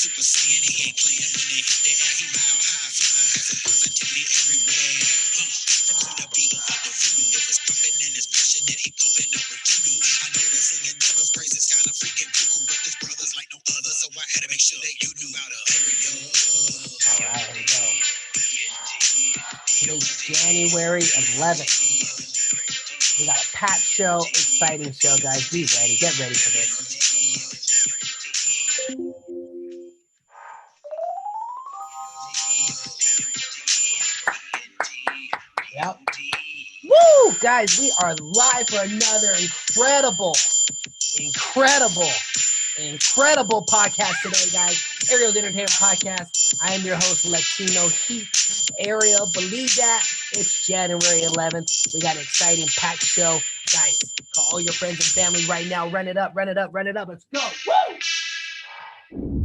Super Saiyan, he ain't playing when they hit the air. He mile high, flying, has a positivity everywhere. From the beat of the voodoo, if it's pumping and it's passionate, he pumping up with voodoo. I know that singing those praises kind of freaking cuckoo, but this brother's like no other, so I had to make sure that you knew about a Ariel. All right, here we go. Today's January 11th. We got a packed show, exciting show, guys. Be ready. Get ready for this. Yep. Woo! Guys, we are live for another incredible podcast today, guys. Ariel's Entertainment Podcast. I am your host, Latino Heat. Ariel, believe that it's January 11th. We got an exciting packed show. Guys, call all your friends and family right now. Run it up. Let's go. Woo!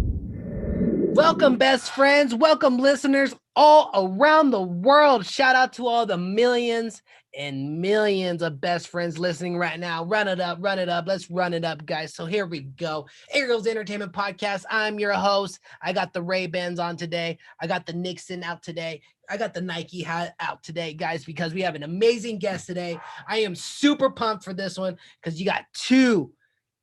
Welcome, best friends. Welcome, listeners all around the world. Shout out to all the millions and millions of best friends listening right now. Run it up. Let's run it up, guys. So here we go. Ariel's Entertainment Podcast. I'm your host. I got the Ray-Bans on today. I got the Nixon out today. I got the Nike hat out today, guys, because we have an amazing guest today. I am super pumped for this one because you got two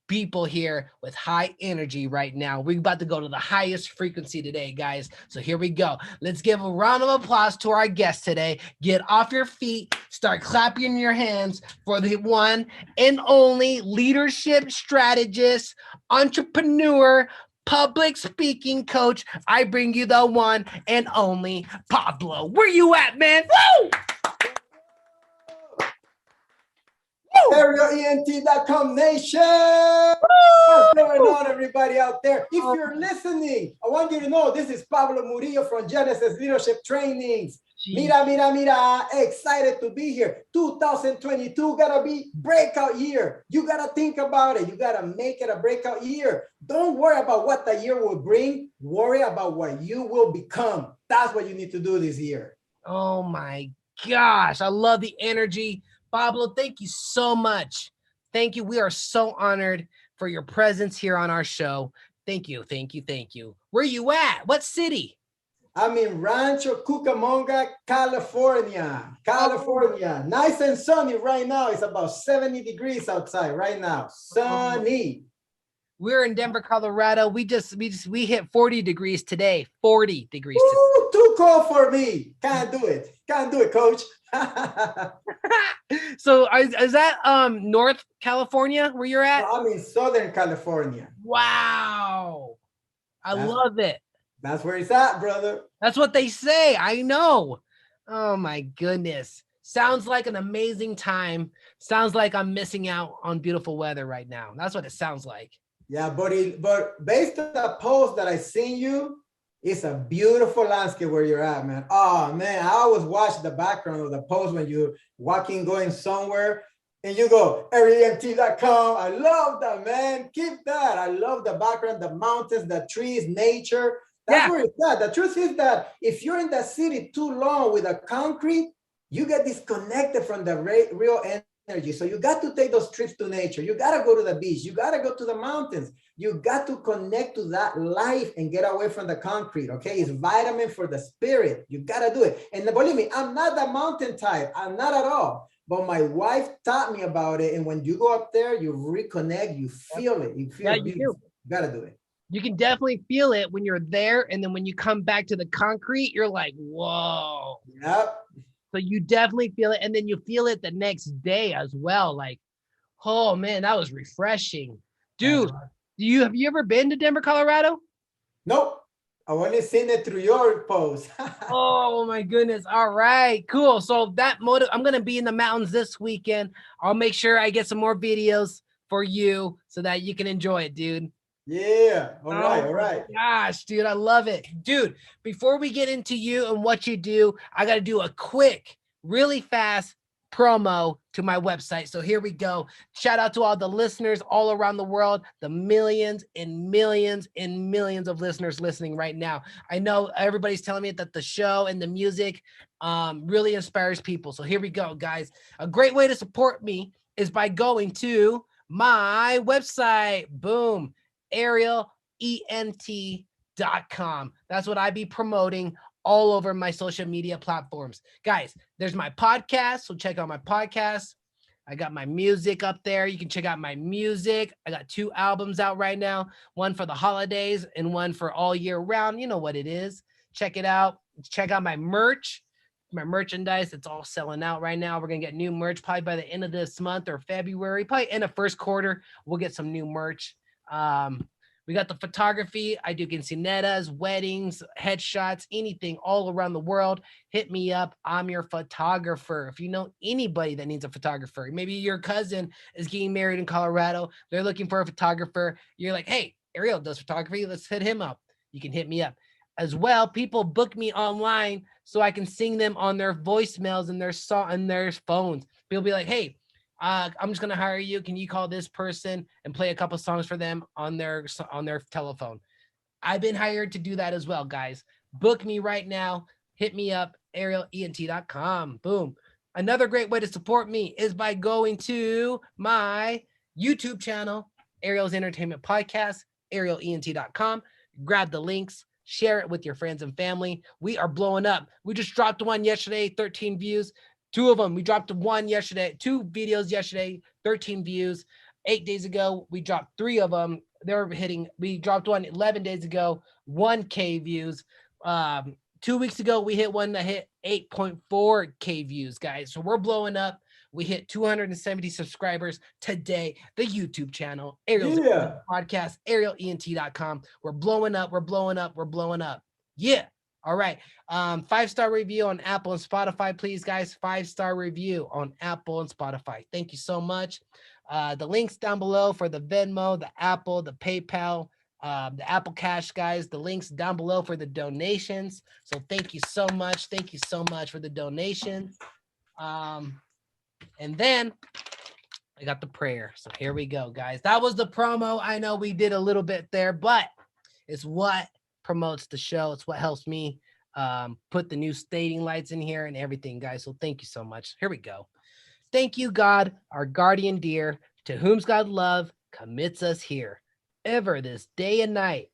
people here with high energy right now. We're about to go to the highest frequency today, guys. So here we go. Let's give a round of applause to our guest today. Get off your feet, start clapping your hands for the one and only leadership strategist, entrepreneur, public speaking coach. I bring you the one and only Pablo. Where you at, man? Woo! ArielENT.com nation. What's going on, everybody out there? If you're listening, I want you to know this is Pablo Murillo from Genesis Leadership Trainings. Mira. Excited to be here. 2022 gotta be breakout year. You gotta think about it. You gotta make it a breakout year. Don't worry about what the year will bring. Worry about what you will become. That's what you need to do this year. Oh my gosh. I love the energy. Pablo, thank you so much. Thank you. We are so honored for your presence here on our show. Thank you. Where you at? What city? I'm in Rancho Cucamonga, California. Nice and sunny right now. It's about 70 degrees outside right now. Sunny. We're in Denver, Colorado. We hit 40 degrees today. 40 degrees. Ooh, too cold for me. Can't do it, coach. So is that North California where you're at? I'm in Southern California. Wow. I love it. That's where it's at, brother. That's what they say. I know. Oh my goodness. Sounds like an amazing time. Sounds like I'm missing out on beautiful weather right now. That's what it sounds like. Yeah, but based on the post that I seen you, it's a beautiful landscape where you're at, man. Oh man, I always watch the background of the post when you're walking, going somewhere, and you go, ArielENT.com. I love that, man. Keep that. I love the background, the mountains, the trees, nature. That's where it's at. The truth is that if you're in the city too long with a concrete, you get disconnected from the real energy. So you got to take those trips to nature. You got to go to the beach. You got to go to the mountains. You got to connect to that life and get away from the concrete, okay? It's vitamin for the spirit. You got to do it. And believe me, I'm not the mountain type. I'm not at all. But my wife taught me about it. And when you go up there, you reconnect, you feel it. You feel beautiful. You got to do it. You can definitely feel it when you're there. And then when you come back to the concrete, you're like, whoa. Yep. So you definitely feel it. And then you feel it the next day as well. Like, oh man, that was refreshing. Dude, have you ever been to Denver, Colorado? Nope. I've only seen it through your post. Oh my goodness. All right, cool. So I'm going to be in the mountains this weekend. I'll make sure I get some more videos for you so that you can enjoy it, dude. Yeah. All right. Gosh, dude, I love it. Dude, before we get into you and what you do, I got to do a quick, really fast promo to my website. So here we go. Shout out to all the listeners all around the world, the millions and millions and millions of listeners listening right now. I know everybody's telling me that the show and the music really inspires people. So here we go, guys. A great way to support me is by going to my website. Boom. ArielENT.com. Ariel.com. That's what I be promoting all over my social media platforms. Guys, there's my podcast, so check out my podcast. I got my music up there. You can check out my music. I got 2 albums out right now, one for the holidays and one for all year round. You know what it is. Check it out. Check out my merch, my merchandise. It's all selling out right now. We're going to get new merch probably by the end of this month or February, probably in the first quarter. We'll get some new merch. We got the photography. I do quinceañeras, weddings, headshots, anything all around the world. Hit me up. I'm your photographer. If you know anybody that needs a photographer, maybe your cousin is getting married in Colorado. They're looking for a photographer. You're like, hey, Ariel does photography. Let's hit him up. You can hit me up. As well, people book me online so I can sing them on their voicemails and their phones. People be like, hey, I'm just gonna hire you. Can you call this person and play a couple songs for them on their telephone? I've been hired to do that as well, guys. Book me right now. Hit me up, arielent.com. Boom. Another great way to support me is by going to my YouTube channel, Ariel's Entertainment Podcast, arielent.com. Grab the links, share it with your friends and family. We are blowing up. We just dropped one yesterday, 13 views. 2 of them. We dropped one yesterday, 2 videos yesterday, 13 views. 8 days ago, we dropped 3 of them. We dropped one 11 days ago, 1K views. 2 weeks ago, we hit one that hit 8.4K views, guys. So we're blowing up. We hit 270 subscribers today. The YouTube channel, Ariel's Podcast, arielent.com. We're blowing up. We're blowing up. We're blowing up. Yeah. All right. 5-star review on Apple and Spotify, please, guys. 5-star review on Apple and Spotify. Thank you so much. The links down below for the Venmo, the Apple, the PayPal, the Apple Cash, guys. The links down below for the donations. So thank you so much. Thank you so much for the donations. And then I got the prayer. So here we go, guys. That was the promo. I know we did a little bit there, but it's what promotes the show. It's what helps me put the new staging lights in here and everything, guys. So thank you so much. Here we go. Thank you, God, our guardian dear, to whom God love commits us here. Ever this day and night,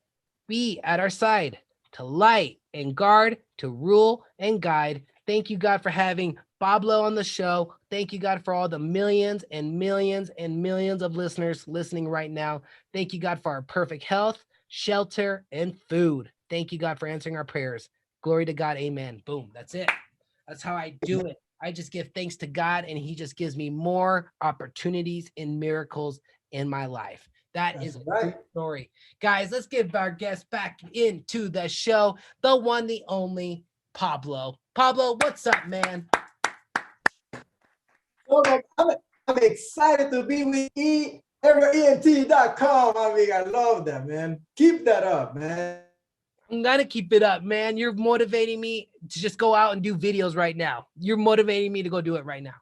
be at our side to light and guard, to rule and guide. Thank you, God, for having Pablo on the show. Thank you, God, for all the millions and millions and millions of listeners listening right now. Thank you, God, for our perfect health, shelter, and food. Thank you, God, for answering our prayers. Glory to God. Amen. Boom. That's it. That's how I do it. I just give thanks to God, and he just gives me more opportunities and miracles in my life. That's a great story. Guys, let's give our guest back into the show, the one, the only, Pablo. Pablo, what's up, man? I'm excited to be with arielent.com. I mean, I love that, man. Keep that up, man. I'm gonna keep it up, man. You're motivating me to just go out and do videos right now. You're motivating me to go do it right now.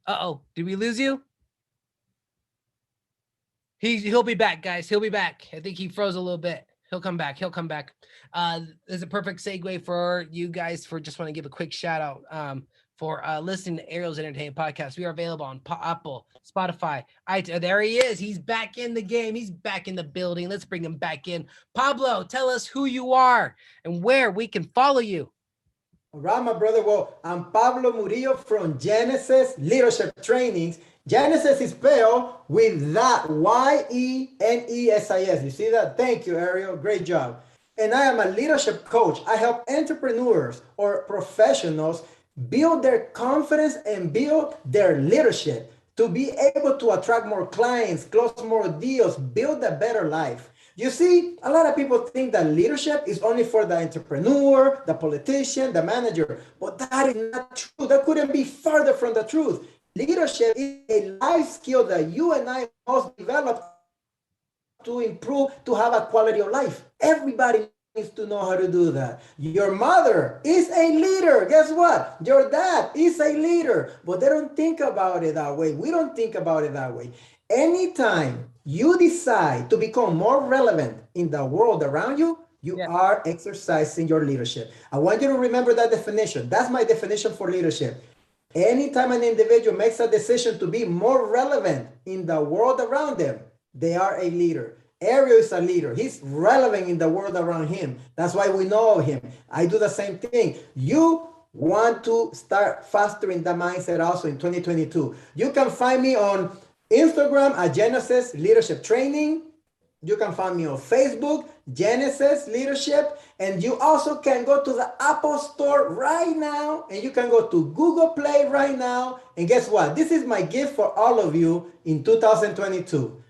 Uh-oh, did we lose you? He'll be back, guys. He'll be back. I think he froze a little bit. He'll come back. He'll come back. There's a perfect segue for you guys for just want to give a quick shout out for listening to Ariel's Entertainment Podcast. We are available on Apple, Spotify, iTunes. There he is. He's back in the game. He's back in the building. Let's bring him back in. Pablo, tell us who you are and where we can follow you. All right, my brother. Well, I'm Pablo Murillo from Genesis Leadership Trainings. Genesis is spelled with that Y-E-N-E-S-I-S. You see that? Thank you, Ariel. Great job. And I am a leadership coach. I help entrepreneurs or professionals build their confidence and build their leadership to be able to attract more clients, close more deals, build a better life. You see, a lot of people think that leadership is only for the entrepreneur, the politician, the manager, but that is not true. That couldn't be further from the truth. Leadership is a life skill that you and I must develop to improve, to have a quality of life. Everybody needs to know how to do that. Your mother is a leader. Guess what? Your dad is a leader, but they don't think about it that way. We don't think about it that way. Anytime you decide to become more relevant in the world around you, you are exercising your leadership. I want you to remember that definition. That's my definition for leadership. Anytime an individual makes a decision to be more relevant in the world around them, they are a leader. Ariel is a leader. He's relevant in the world around him. That's why we know him. I do the same thing. You want to start fostering the mindset also in 2022. You can find me on Instagram at Genesis Leadership Training. You can find me on Facebook, Genesis Leadership, and you also can go to the Apple Store right now, and you can go to Google Play right now. And guess what? This is my gift for all of you in 2022.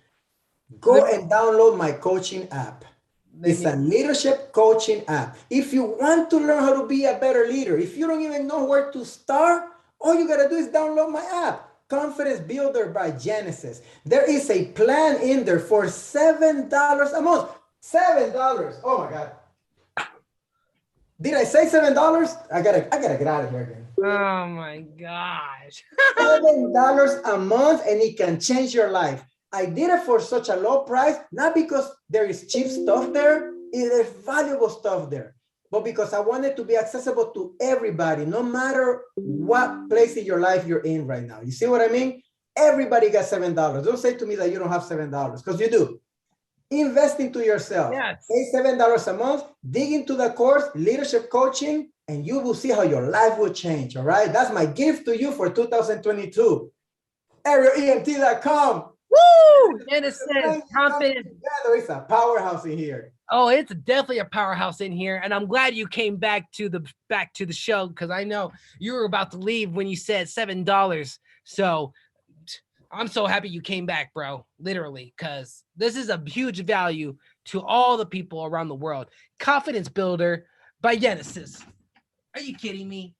Go and download my coaching app. It's a leadership coaching app. If you want to learn how to be a better leader, if you don't even know where to start, all you got to do is download my app, Confidence Builder by Genesis. There is a plan in there for $7 a month. $7. Oh my God. Did I say $7? I gotta get out of here again. Oh my gosh. $7 a month, and it can change your life. I did it for such a low price, not because there is cheap stuff there, there's valuable stuff there, but because I wanted to be accessible to everybody, no matter what place in your life you're in right now. You see what I mean? Everybody got $7. Don't say to me that you don't have $7, because you do. Invest into yourself. Yes. Pay $7 a month, dig into the course, leadership coaching, and you will see how your life will change, all right? That's my gift to you for 2022. ArielEMT.com. Woo! Genesis, confidence. It's a powerhouse in here. Oh, it's definitely a powerhouse in here, and I'm glad you came back to the show, because I know you were about to leave when you said $7. So I'm so happy you came back, bro. Literally, because this is a huge value to all the people around the world. Confidence Builder by Genesis. Are you kidding me?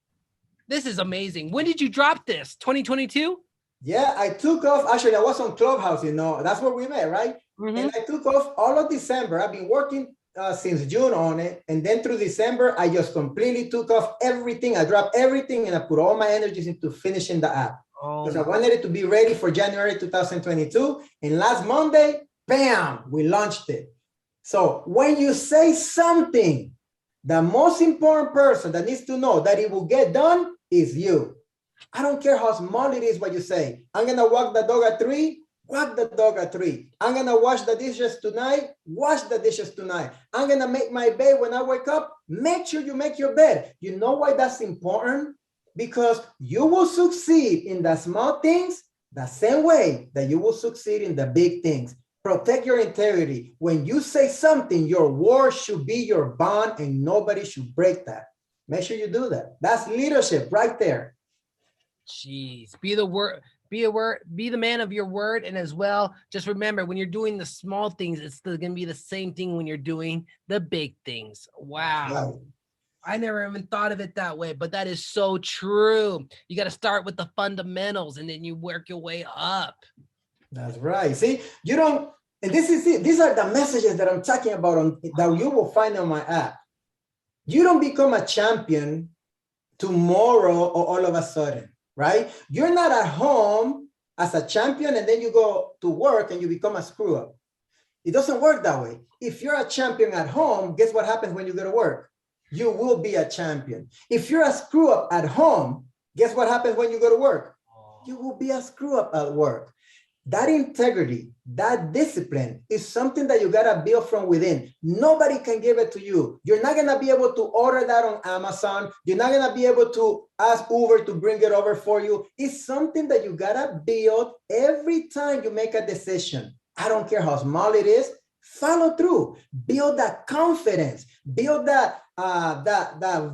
This is amazing. When did you drop this? 2022? Yeah, I took off. Actually, I was on Clubhouse, that's where we met, right? Mm-hmm. And I took off all of December. I've been working since June on it. And then through December, I just completely took off everything. I dropped everything and I put all my energies into finishing the app. Because I wanted it to be ready for January 2022. And last Monday, bam, we launched it. So when you say something, the most important person that needs to know that it will get done is you. I don't care how small it is what you say. I'm going to walk the dog at 3, walk the dog at 3. I'm going to wash the dishes tonight, wash the dishes tonight. I'm going to make my bed when I wake up. Make sure you make your bed. You know why that's important? Because you will succeed in the small things the same way that you will succeed in the big things. Protect your integrity. When you say something, your word should be your bond and nobody should break that. Make sure you do that. That's leadership right there. Jeez, be the man of your word. And as well, just remember, when you're doing the small things, it's still going to be the same thing when you're doing the big things. Wow. Right. I never even thought of it that way, but that is so true. You got to start with the fundamentals and then you work your way up. That's right. See, you don't, and this is it. These are the messages that I'm talking about that you will find on my app. You don't become a champion tomorrow or all of a sudden. Right? You're not at home as a champion and then you go to work and you become a screw up. It doesn't work that way. If you're a champion at home, guess what happens when you go to work? You will be a champion. If you're a screw up at home, guess what happens when you go to work? You will be a screw up at work. That integrity, that discipline is something that you got to build from within. Nobody can give it to you. You're not going to be able to order that on Amazon. You're not going to be able to ask Uber to bring it over for you. It's something that you got to build every time you make a decision. I don't care how small it is. Follow through. Build that confidence. Build that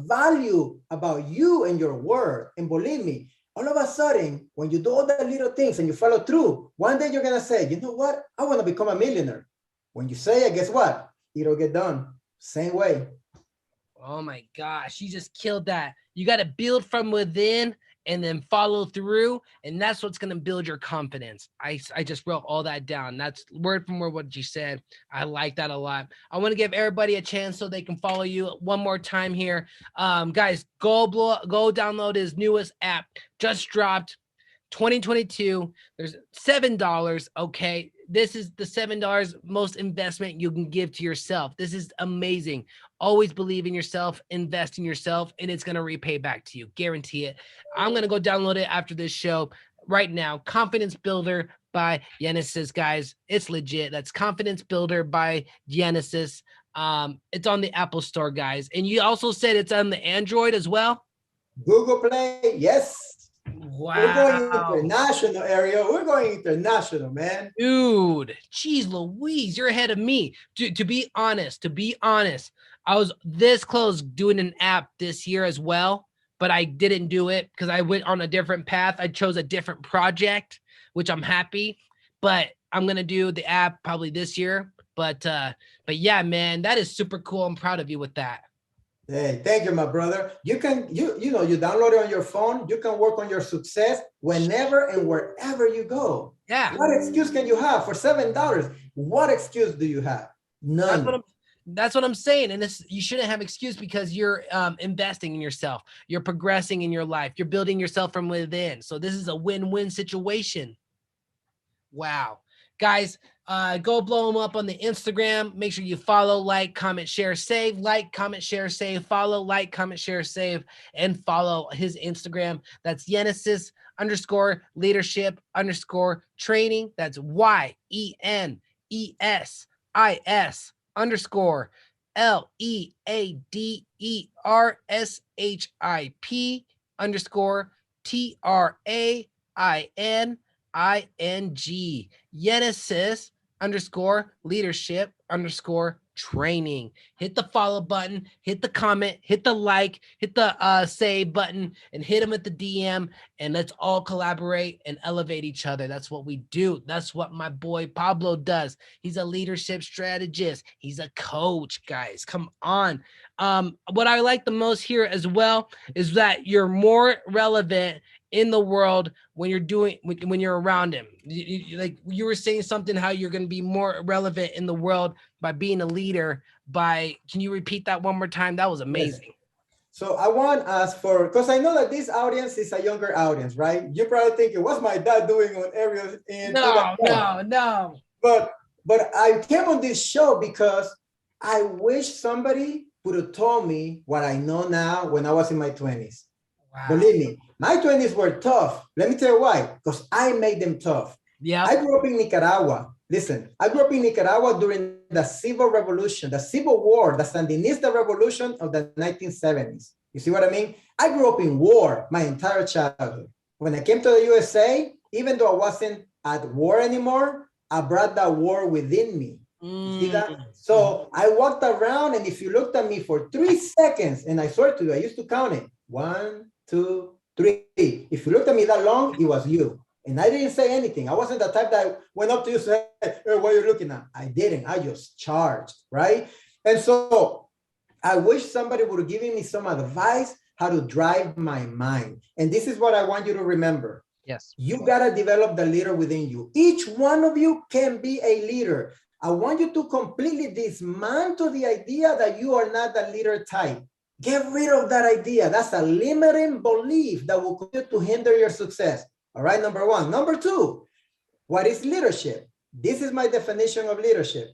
value about you and your word. And believe me, all of a sudden, when you do all the little things and you follow through, one day you're going to say, you know what? I want to become a millionaire. When you say it, guess what? It'll get done. Same way. Oh my gosh, you just killed that. You got to build from within and then follow through. And that's what's going to build your confidence. I just wrote all that down. That's word from word what you said. I like that a lot. I want to give everybody a chance so they can follow you one more time here. Guys, go download his newest app. Just dropped 2022. There's $7. Okay. This is the $7 most investment you can give to yourself. This is amazing. Always believe in yourself, invest in yourself, and it's going to repay back to you. Guarantee it. I'm going to go download it after this show right now. Confidence Builder by Genesis, guys. It's legit. That's Confidence Builder by Genesis. It's on the Apple Store, guys. And you also said it's on the Android as well? Google Play, yes. We're going Wow. international, Ariel. We're going international, man. Dude, geez Louise, you're ahead of me. To be honest, I was this close doing an app this year as well, but I didn't do it because I went on a different path. I chose a different project, which I'm happy, but I'm gonna do the app probably this year. But yeah, man, that is super cool. I'm proud of you with that. Hey, thank you, my brother. You can, you know, you download it on your phone. You can work on your success whenever and wherever you go. Yeah. What excuse can you have for $7? What excuse do you have? None. That's what I'm saying. And this, you shouldn't have excuse because you're investing in yourself. You're progressing in your life. You're building yourself from within. So this is a win-win situation. Wow. Guys, go blow him up on the Instagram. Make sure you follow, like, comment, share, save, like, comment, share, save, follow, like, comment, share, save, and follow his Instagram. That's Genesis _leadership _training. That's YENESIS _LEADERSHIP _TRAINING. Genesis _leadership _training. Hit the follow button, hit the comment, hit the like, hit the save button, and hit him at the DM, and let's all collaborate and elevate each other. That's what we do. That's what my boy Pablo does. He's a leadership strategist. He's a coach, guys. Come on. What I like the most here as well is that you're more relevant in the world when you're around him. Like you were saying something, how you're going to be more relevant in the world by being a leader. Can you repeat that one more time? That was amazing. Yes. So I want us because I know that this audience is a younger audience, right? You're probably thinking, what's my dad doing on Ariel? No. But I came on this show because I wish somebody would have told me what I know now when I was in my 20s. Wow. Believe me, my 20s were tough. Let me tell you why, because I made them tough. Yeah. I grew up in Nicaragua. Listen, I grew up in Nicaragua during the civil revolution, the civil war, the Sandinista revolution of the 1970s. You see what I mean? I grew up in war my entire childhood. When I came to the USA, even though I wasn't at war anymore, I brought that war within me. You see that? So I walked around, and if you looked at me for 3 seconds, and I swear to you, I used to count it. 1, 2, 3. If you looked at me that long, it was you. And I didn't say anything. I wasn't the type that went up to you and said, hey, what are you looking at? I didn't. I just charged, right? And so I wish somebody would have given me some advice how to drive my mind. And this is what I want you to remember. Yes. You got to develop the leader within you. Each one of you can be a leader. I want you to completely dismantle the idea that you are not the leader type. Get rid of that idea. That's a limiting belief that will continue to hinder your success. All right, number one. Number two, what is leadership? This is my definition of leadership.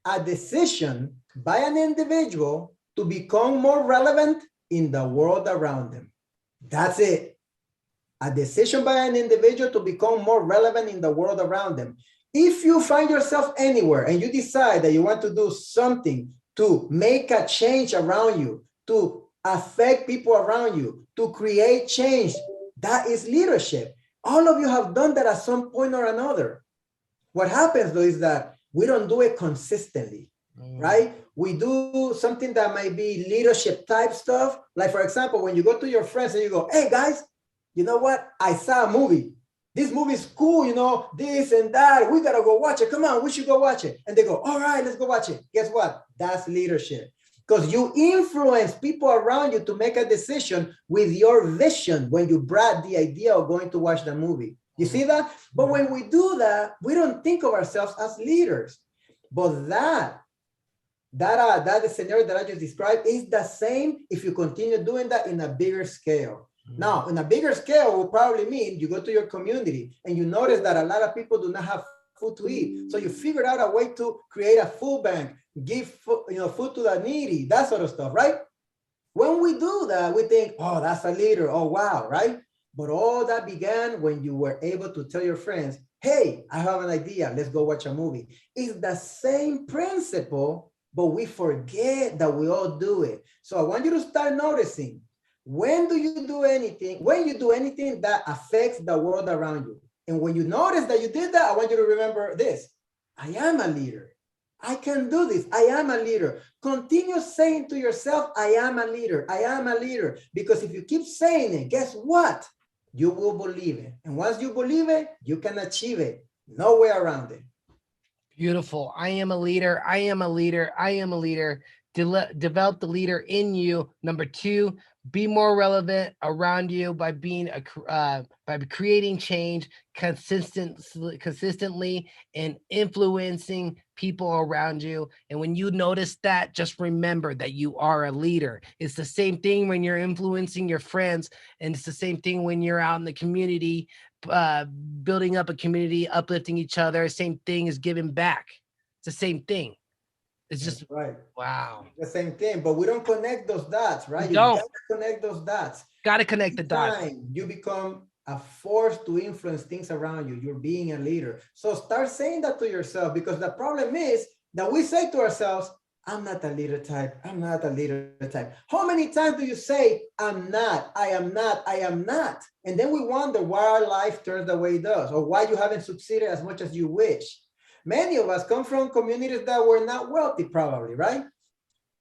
A decision by an individual to become more relevant in the world around them. That's it. A decision by an individual to become more relevant in the world around them. If you find yourself anywhere and you decide that you want to do something to make a change around you, to affect people around you, to create change, that is leadership. All of you have done that at some point or another. What happens though is that we don't do it consistently, right? We do something that might be leadership type stuff. Like for example, when you go to your friends and you go, hey guys, you know what? I saw a movie. This movie is cool, you know, this and that. We got to go watch it. Come on, we should go watch it. And they go, all right, let's go watch it. Guess what? That's leadership. Because you influence people around you to make a decision with your vision when you brought the idea of going to watch the movie. You see that? But when we do that, we don't think of ourselves as leaders. But that scenario that I just described is the same if you continue doing that in a bigger scale. Now, in a bigger scale will probably mean you go to your community and you notice that a lot of people do not have food to eat. So you figured out a way to create a food bank, give food to the needy, that sort of stuff, right? When we do that, we think, oh, that's a leader. Oh, wow, right? But all that began when you were able to tell your friends, hey, I have an idea. Let's go watch a movie. It's the same principle, but we forget that we all do it. So I want you to start noticing, when you do anything that affects the world around you. And when you notice that you did that, I want you to remember this. I am a leader. I can do this. I am a leader. Continue saying to yourself, I am a leader. I am a leader. Because if you keep saying it, guess what? You will believe it. And once you believe it, you can achieve it. No way around it. Beautiful. I am a leader. I am a leader. I am a leader. Develop the leader in you. Number 2, be more relevant around you by being by creating change consistently and influencing people around you. And when you notice that, just remember that you are a leader. It's the same thing when you're influencing your friends, and it's the same thing when you're out in the community, building up a community, uplifting each other. Same thing as giving back. It's the same thing. It's That's just right. wow. The same thing, but we don't connect those dots, right? You You don't. gotta connect those dots. Got to connect the dots. You become a force to influence things around you. You're being a leader. So start saying that to yourself, because the problem is that we say to ourselves, I'm not a leader type. I'm not a leader type. How many times do you say, I'm not, I am not, I am not? And then we wonder why our life turns the way it does, or why you haven't succeeded as much as you wish. Many of us come from communities that were not wealthy, probably, right?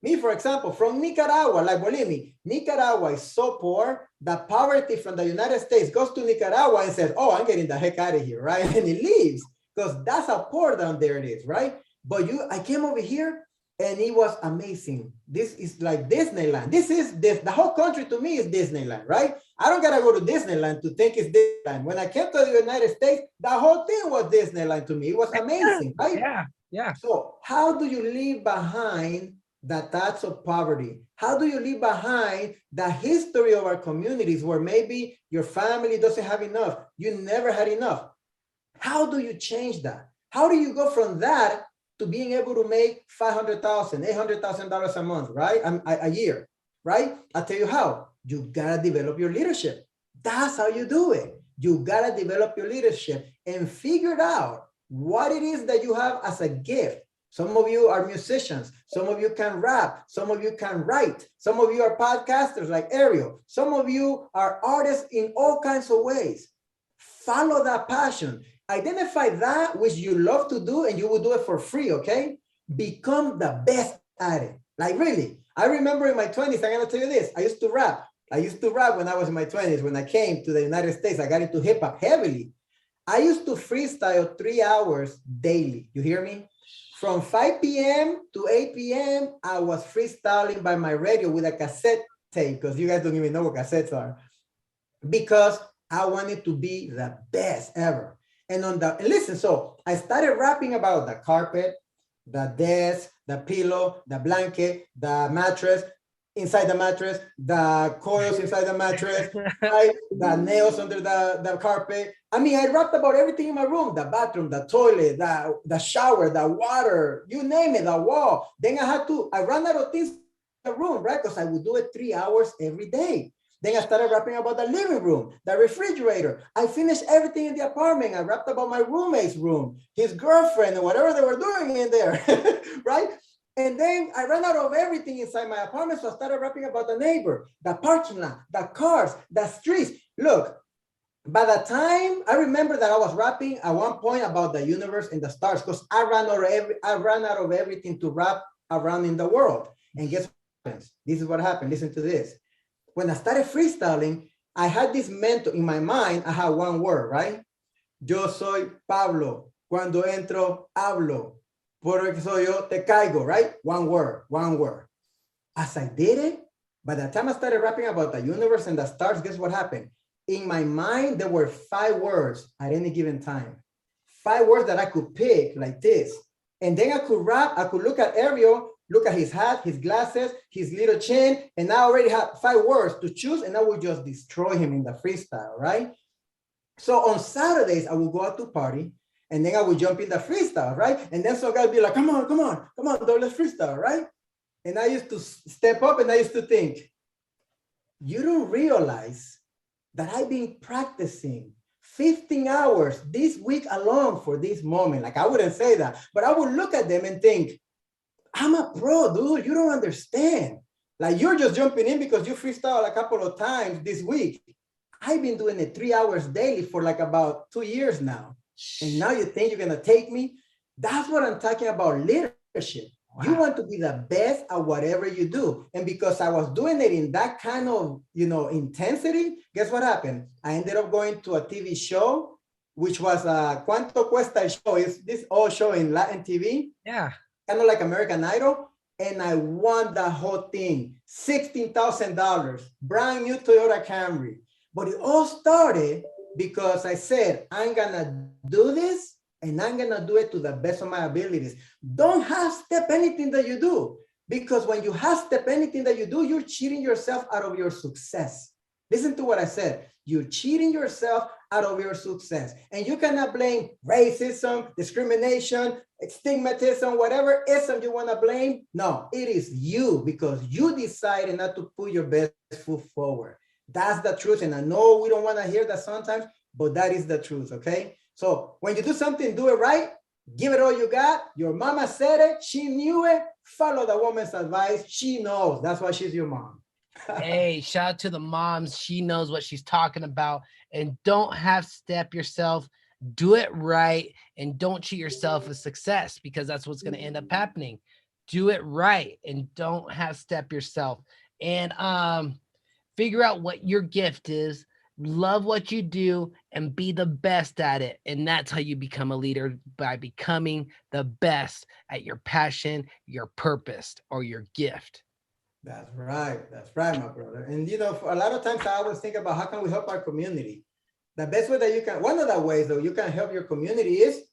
Me, for example, from Nicaragua, like believe me, Nicaragua is so poor that poverty from the United States goes to Nicaragua and says, oh, I'm getting the heck out of here, right? And it leaves, because that's how poor down there it is, right? But I came over here and it was amazing. This is like Disneyland. The whole country to me is Disneyland, right? I don't gotta go to Disneyland to think it's Disneyland. When I came to the United States, the whole thing was Disneyland to me. It was amazing, right? Yeah. So how do you leave behind the thoughts of poverty? How do you leave behind the history of our communities where maybe your family doesn't have enough? You never had enough. How do you change that? How do you go from that to being able to make $500,000, $800,000 a month, right? A year, right? I'll tell you how. You gotta develop your leadership. That's how you do it. You gotta develop your leadership and figure out what it is that you have as a gift. Some of you are musicians. Some of you can rap. Some of you can write. Some of you are podcasters like Ariel. Some of you are artists in all kinds of ways. Follow that passion. Identify that which you love to do, and you will do it for free, okay? Become the best at it. Like really. I remember in my 20s, I'm gonna tell you this, I used to rap. I used to rap when I was in my 20s. When I came to the United States, I got into hip hop heavily. I used to freestyle 3 hours daily. You hear me? From 5 p.m. to 8 p.m., I was freestyling by my radio with a cassette tape, because you guys don't even know what cassettes are, because I wanted to be the best ever. And listen, so I started rapping about the carpet, the desk, the pillow, the blanket, the mattress, inside the mattress, the coils inside the mattress, right? The nails under the carpet. I mean, I rapped about everything in my room, the bathroom, the toilet, the shower, the water, you name it, the wall. Then I ran out of things in the room, right? Because I would do it 3 hours every day. Then I started rapping about the living room, the refrigerator. I finished everything in the apartment. I rapped about my roommate's room, his girlfriend, and whatever they were doing in there, right? And then I ran out of everything inside my apartment, so I started rapping about the neighbor, the parking lot, the cars, the streets. Look, by the time I remember that I was rapping at one point about the universe and the stars, because I ran out of everything to rap around in the world. And guess what happens? This is what happened. Listen to this. When I started freestyling, I had this mentor in my mind. I had one word, right? Yo soy Pablo. Cuando entro, hablo. Por eso yo te caigo, right? One word, one word. As I did it, by the time I started rapping about the universe and the stars, guess what happened? In my mind, there were 5 words at any given time. 5 words that I could pick like this. And then I could rap, I could look at Ariel, look at his hat, his glasses, his little chin, and I already had 5 words to choose, and I would just destroy him in the freestyle, right? So on Saturdays, I would go out to party, and then I would jump in the freestyle, right? And then some guy would be like, come on, let's freestyle, right? And I used to step up and I used to think, you don't realize that I've been practicing 15 hours this week alone for this moment. Like, I wouldn't say that, but I would look at them and think, I'm a pro, dude. You don't understand. Like, you're just jumping in because you freestyle a couple of times this week. I've been doing it 3 hours daily for like about 2 years now. And now you think you're gonna take me? That's what I'm talking about, leadership. Wow. You want to be the best at whatever you do. And because I was doing it in that kind of, intensity, guess what happened? I ended up going to a TV show, which was a Cuánto Cuesta el Show. It's this old show in Latin TV. Yeah. Kind of like American Idol. And I won the whole thing, $16,000, brand new Toyota Camry. But it all started because I said, I'm gonna do this and I'm gonna do it to the best of my abilities. Don't half-step anything that you do, because when you half-step anything that you do, you're cheating yourself out of your success. Listen to what I said. You're cheating yourself out of your success. And you cannot blame racism, discrimination, stigmatism, whatever ism you want to blame. No, it is you, because you decided not to put your best foot forward. That's the truth. And I know we don't want to hear that sometimes, but that is the truth, okay? So when you do something, do it right. Give it all you got. Your mama said it. She knew it. Follow the woman's advice. She knows. That's why she's your mom. Hey, shout out to the moms. She knows what she's talking about. And don't half-step yourself. Do it right. And don't cheat yourself with success, because that's what's going to end up happening. Do it right and don't half-step yourself. And figure out what your gift is. Love what you do and be the best at it. And that's how you become a leader, by becoming the best at your passion, your purpose, or your gift. That's right, my brother. And for a lot of times I always think about how can we help our community. The best way that you can, one of the ways though you can help your community is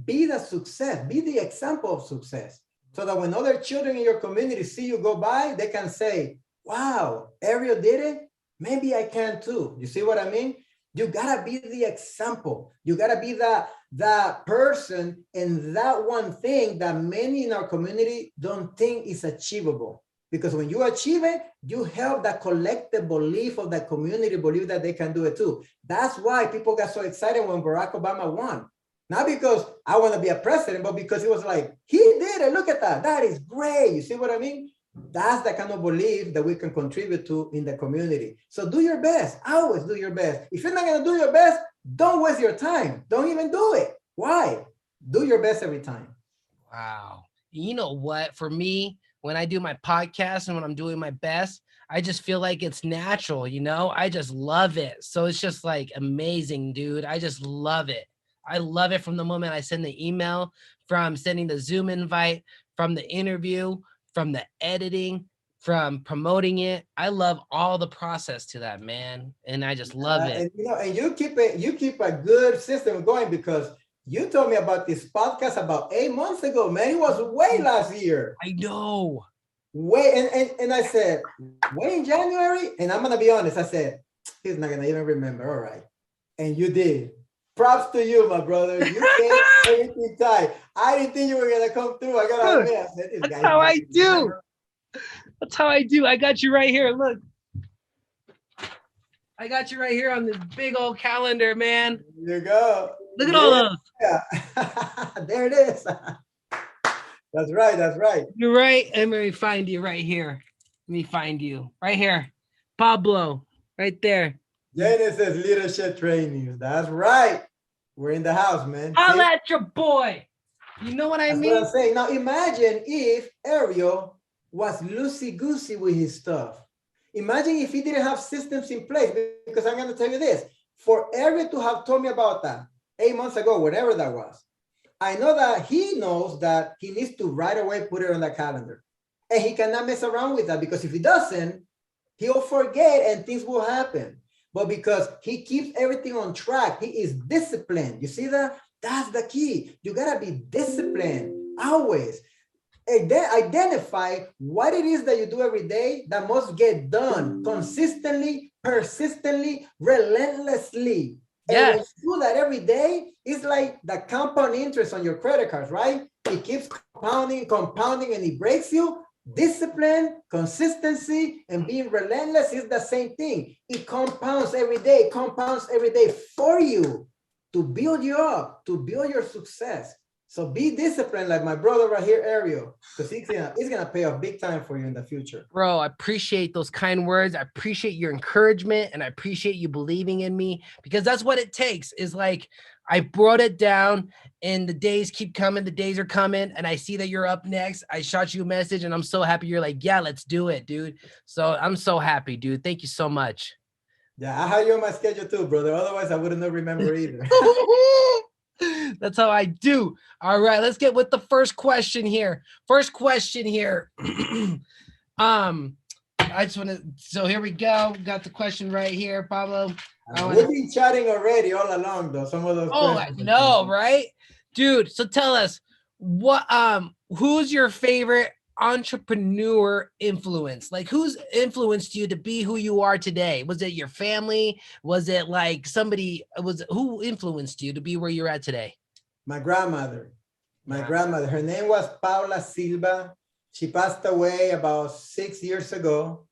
be the success, be the example of success. So that when other children in your community see you go by, they can say, wow, Ariel did it. Maybe I can too. You see what I mean? You gotta be the example. You gotta be the person in that one thing that many in our community don't think is achievable. Because when you achieve it, you help the collective belief of the community believe that they can do it too. That's why people got so excited when Barack Obama won. Not because I want to be a president, but because it was like, he did it. Look at that. That is great. You see what I mean? That's the kind of belief that we can contribute to in the community. So do your best. Always do your best. If you're not going to do your best, don't waste your time. Don't even do it. Why? Do your best every time. Wow. You know what? For me, when I do my podcast and when I'm doing my best, I just feel like it's natural, I just love it. So it's just like amazing, dude. I just love it. I love it from the moment I send the email, from sending the Zoom invite, from the interview, from the editing, from promoting it. I love all the process to that, man. And I just love it. And you keep a good system going, because you told me about this podcast about 8 months ago, man. It was way last year. I know. Way, and I said, way in January? And I'm gonna be honest, I said, he's not gonna even remember. All right. And you did. Props to you, my brother. You did everything tight. I didn't think you were gonna come through. I gotta admit, I said, that's how I do. That's how I do. I got you right here. Look. I got you right here on this big old calendar, man. There you go. Look at all those. Yeah. There it is. That's right. That's right. You're right. Let me find you right here. Let me find you right here. Pablo, right there. Jane says leadership trainings. That's right. We're in the house, man. I'll at your boy. You know what I mean? What I'm saying. Now imagine if Ariel was loosey-goosey with his stuff. Imagine if he didn't have systems in place, because I'm going to tell you this. For Ariel to have told me about that 8 months ago, whatever that was, I know that he knows that he needs to right away put it on the calendar. And he cannot mess around with that, because if he doesn't, he'll forget and things will happen. But because he keeps everything on track, he is disciplined. You see that? That's the key. You got to be disciplined always. Identify what it is that you do every day that must get done consistently, persistently, relentlessly. Yes. And when you do that every day, it's like the compound interest on your credit cards, right? It keeps compounding, and it breaks you. Discipline, consistency, and being relentless is the same thing. It compounds every day for you to build you up, to build your success. So be disciplined like my brother right here, Ariel, because he's gonna pay off big time for you in the future. Bro, I appreciate those kind words. I appreciate your encouragement and I appreciate you believing in me because that's what it takes is like I brought it down and the days keep coming. The days are coming and I see that you're up next. I shot you a message and I'm so happy you're like, yeah, let's do it, dude. So I'm so happy, dude. Thank you so much. Yeah, I have you on my schedule too, brother. Otherwise, I wouldn't have remember either. That's how I do. All right, let's get with the first question here. First question here. I just want to, so here we go. Got the question right here, Pablo. We've been chatting already all along, though. Some of those questions. I know, right? Dude, so tell us what who's your favorite entrepreneur influence? Like who's influenced you to be who you are today? Was it your family? Was it like somebody who influenced you to be where you're at today? My grandmother. Grandmother. Her name was Paula Silva. She passed away about 6 years ago.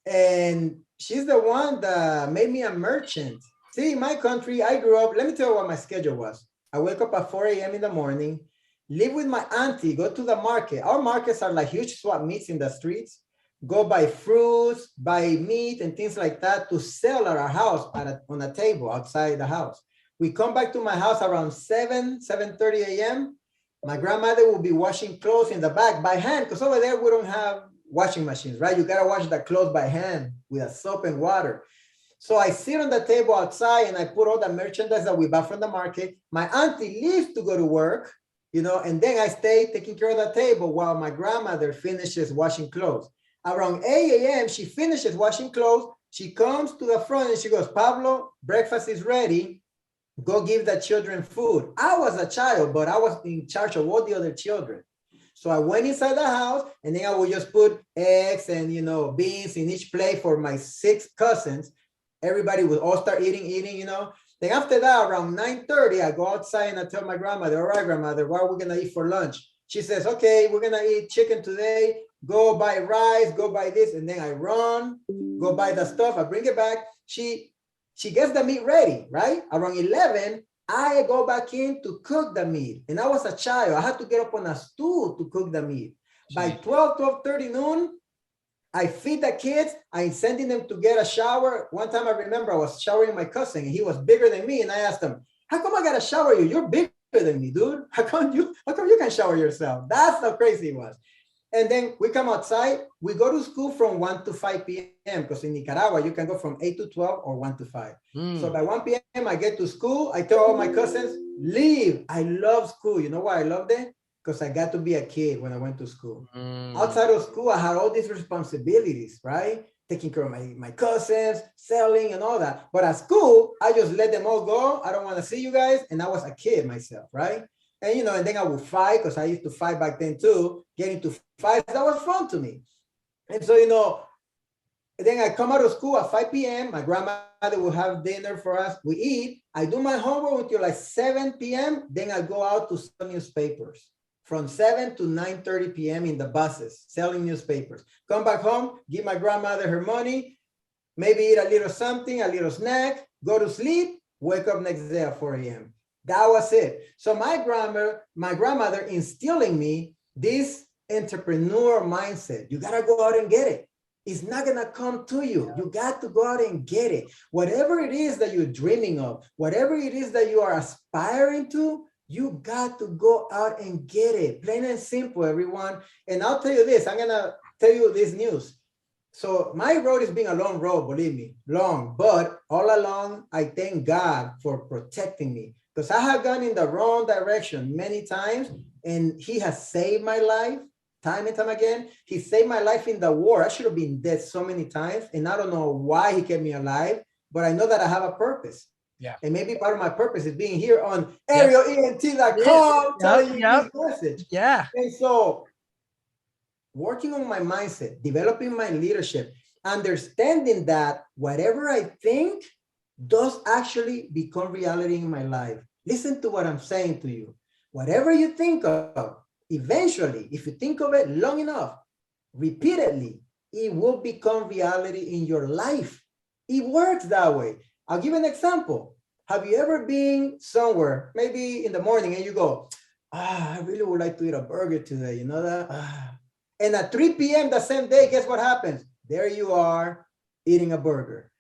And she's the one that made me a merchant. See, in my country, I grew up, let me tell you what my schedule was. I wake up at 4 a.m. in the morning, live with my auntie, go to the market. Our markets are like huge swap meets in the streets. Go buy fruits, buy meat and things like that to sell at our house on a table outside the house. We come back to my house around 7:30 a.m. My grandmother will be washing clothes in the back by hand because over there we don't have washing machines, right? You got to wash the clothes by hand with a soap and water. So I sit on the table outside and I put all the merchandise that we buy from the market. My auntie leaves to go to work, and then I stay taking care of the table while my grandmother finishes washing clothes. Around 8 a.m., she finishes washing clothes. She comes to the front and she goes, Pablo, breakfast is ready. Go give the children food. I was a child, but I was in charge of all the other children. So I went inside the house and then I would just put eggs and, beans in each plate for my 6 cousins. Everybody would all start eating. Then after that, around 9:30, I go outside and I tell my grandmother, all right, grandmother, what are we going to eat for lunch? She says, okay, we're going to eat chicken today. Go buy rice, go buy this. And then I run, go buy the stuff. I bring it back. She gets the meat ready, right? Around 11, I go back in to cook the meat. And I was a child. I had to get up on a stool to cook the meat. By 12:30 noon, I feed the kids. I'm sending them to get a shower. One time I remember I was showering my cousin and he was bigger than me. And I asked him, how come I got to shower you? You're bigger than me, dude. How come you can shower yourself? That's how crazy it was. And then we come outside. We go to school from 1 to 5 p.m. because in Nicaragua, you can go from 8 to 12 or 1 to 5. So by 1 p.m., I get to school. I tell all my cousins, leave. I love school. You know why I loved it? Because I got to be a kid when I went to school. Outside of school, I had all these responsibilities, right? Taking care of my cousins, selling and all that. But at school, I just let them all go. I don't want to see you guys. And I was a kid myself, right? And, and then I would fight because I used to fight back then too. Get into fights, that was fun to me. And so, then I come out of school at 5 p.m. My grandmother will have dinner for us. We eat. I do my homework until like 7 p.m. Then I go out to sell newspapers from 7 to 9:30 p.m. in the buses, selling newspapers. Come back home, give my grandmother her money, maybe eat a little something, a little snack, go to sleep, wake up next day at 4 a.m. That was it. So my grandmother instilled in me this entrepreneur mindset. You got to go out and get it. It's not going to come to you. You got to go out and get it. Whatever it is that you're dreaming of, whatever it is that you are aspiring to, you got to go out and get it. Plain and simple, everyone. And I'll tell you this, I'm going to tell you this news. So my road has been a long road, believe me, long. But all along, I thank God for protecting me because I have gone in the wrong direction many times and he has saved my life. Time and time again, he saved my life in the war. I should have been dead so many times, and I don't know why he kept me alive, but I know that I have a purpose. Yeah. And maybe part of my purpose is being here on arielent.com telling you this message. Yeah. And so working on my mindset, developing my leadership, understanding that whatever I think does actually become reality in my life. Listen to what I'm saying to you. Whatever you think of, eventually, if you think of it long enough, repeatedly, it will become reality in your life. It works that way. I'll give an example. Have you ever been somewhere, maybe in the morning, and you go, I really would like to eat a burger today, you know that? And at 3 p.m. the same day, guess what happens? There you are eating a burger.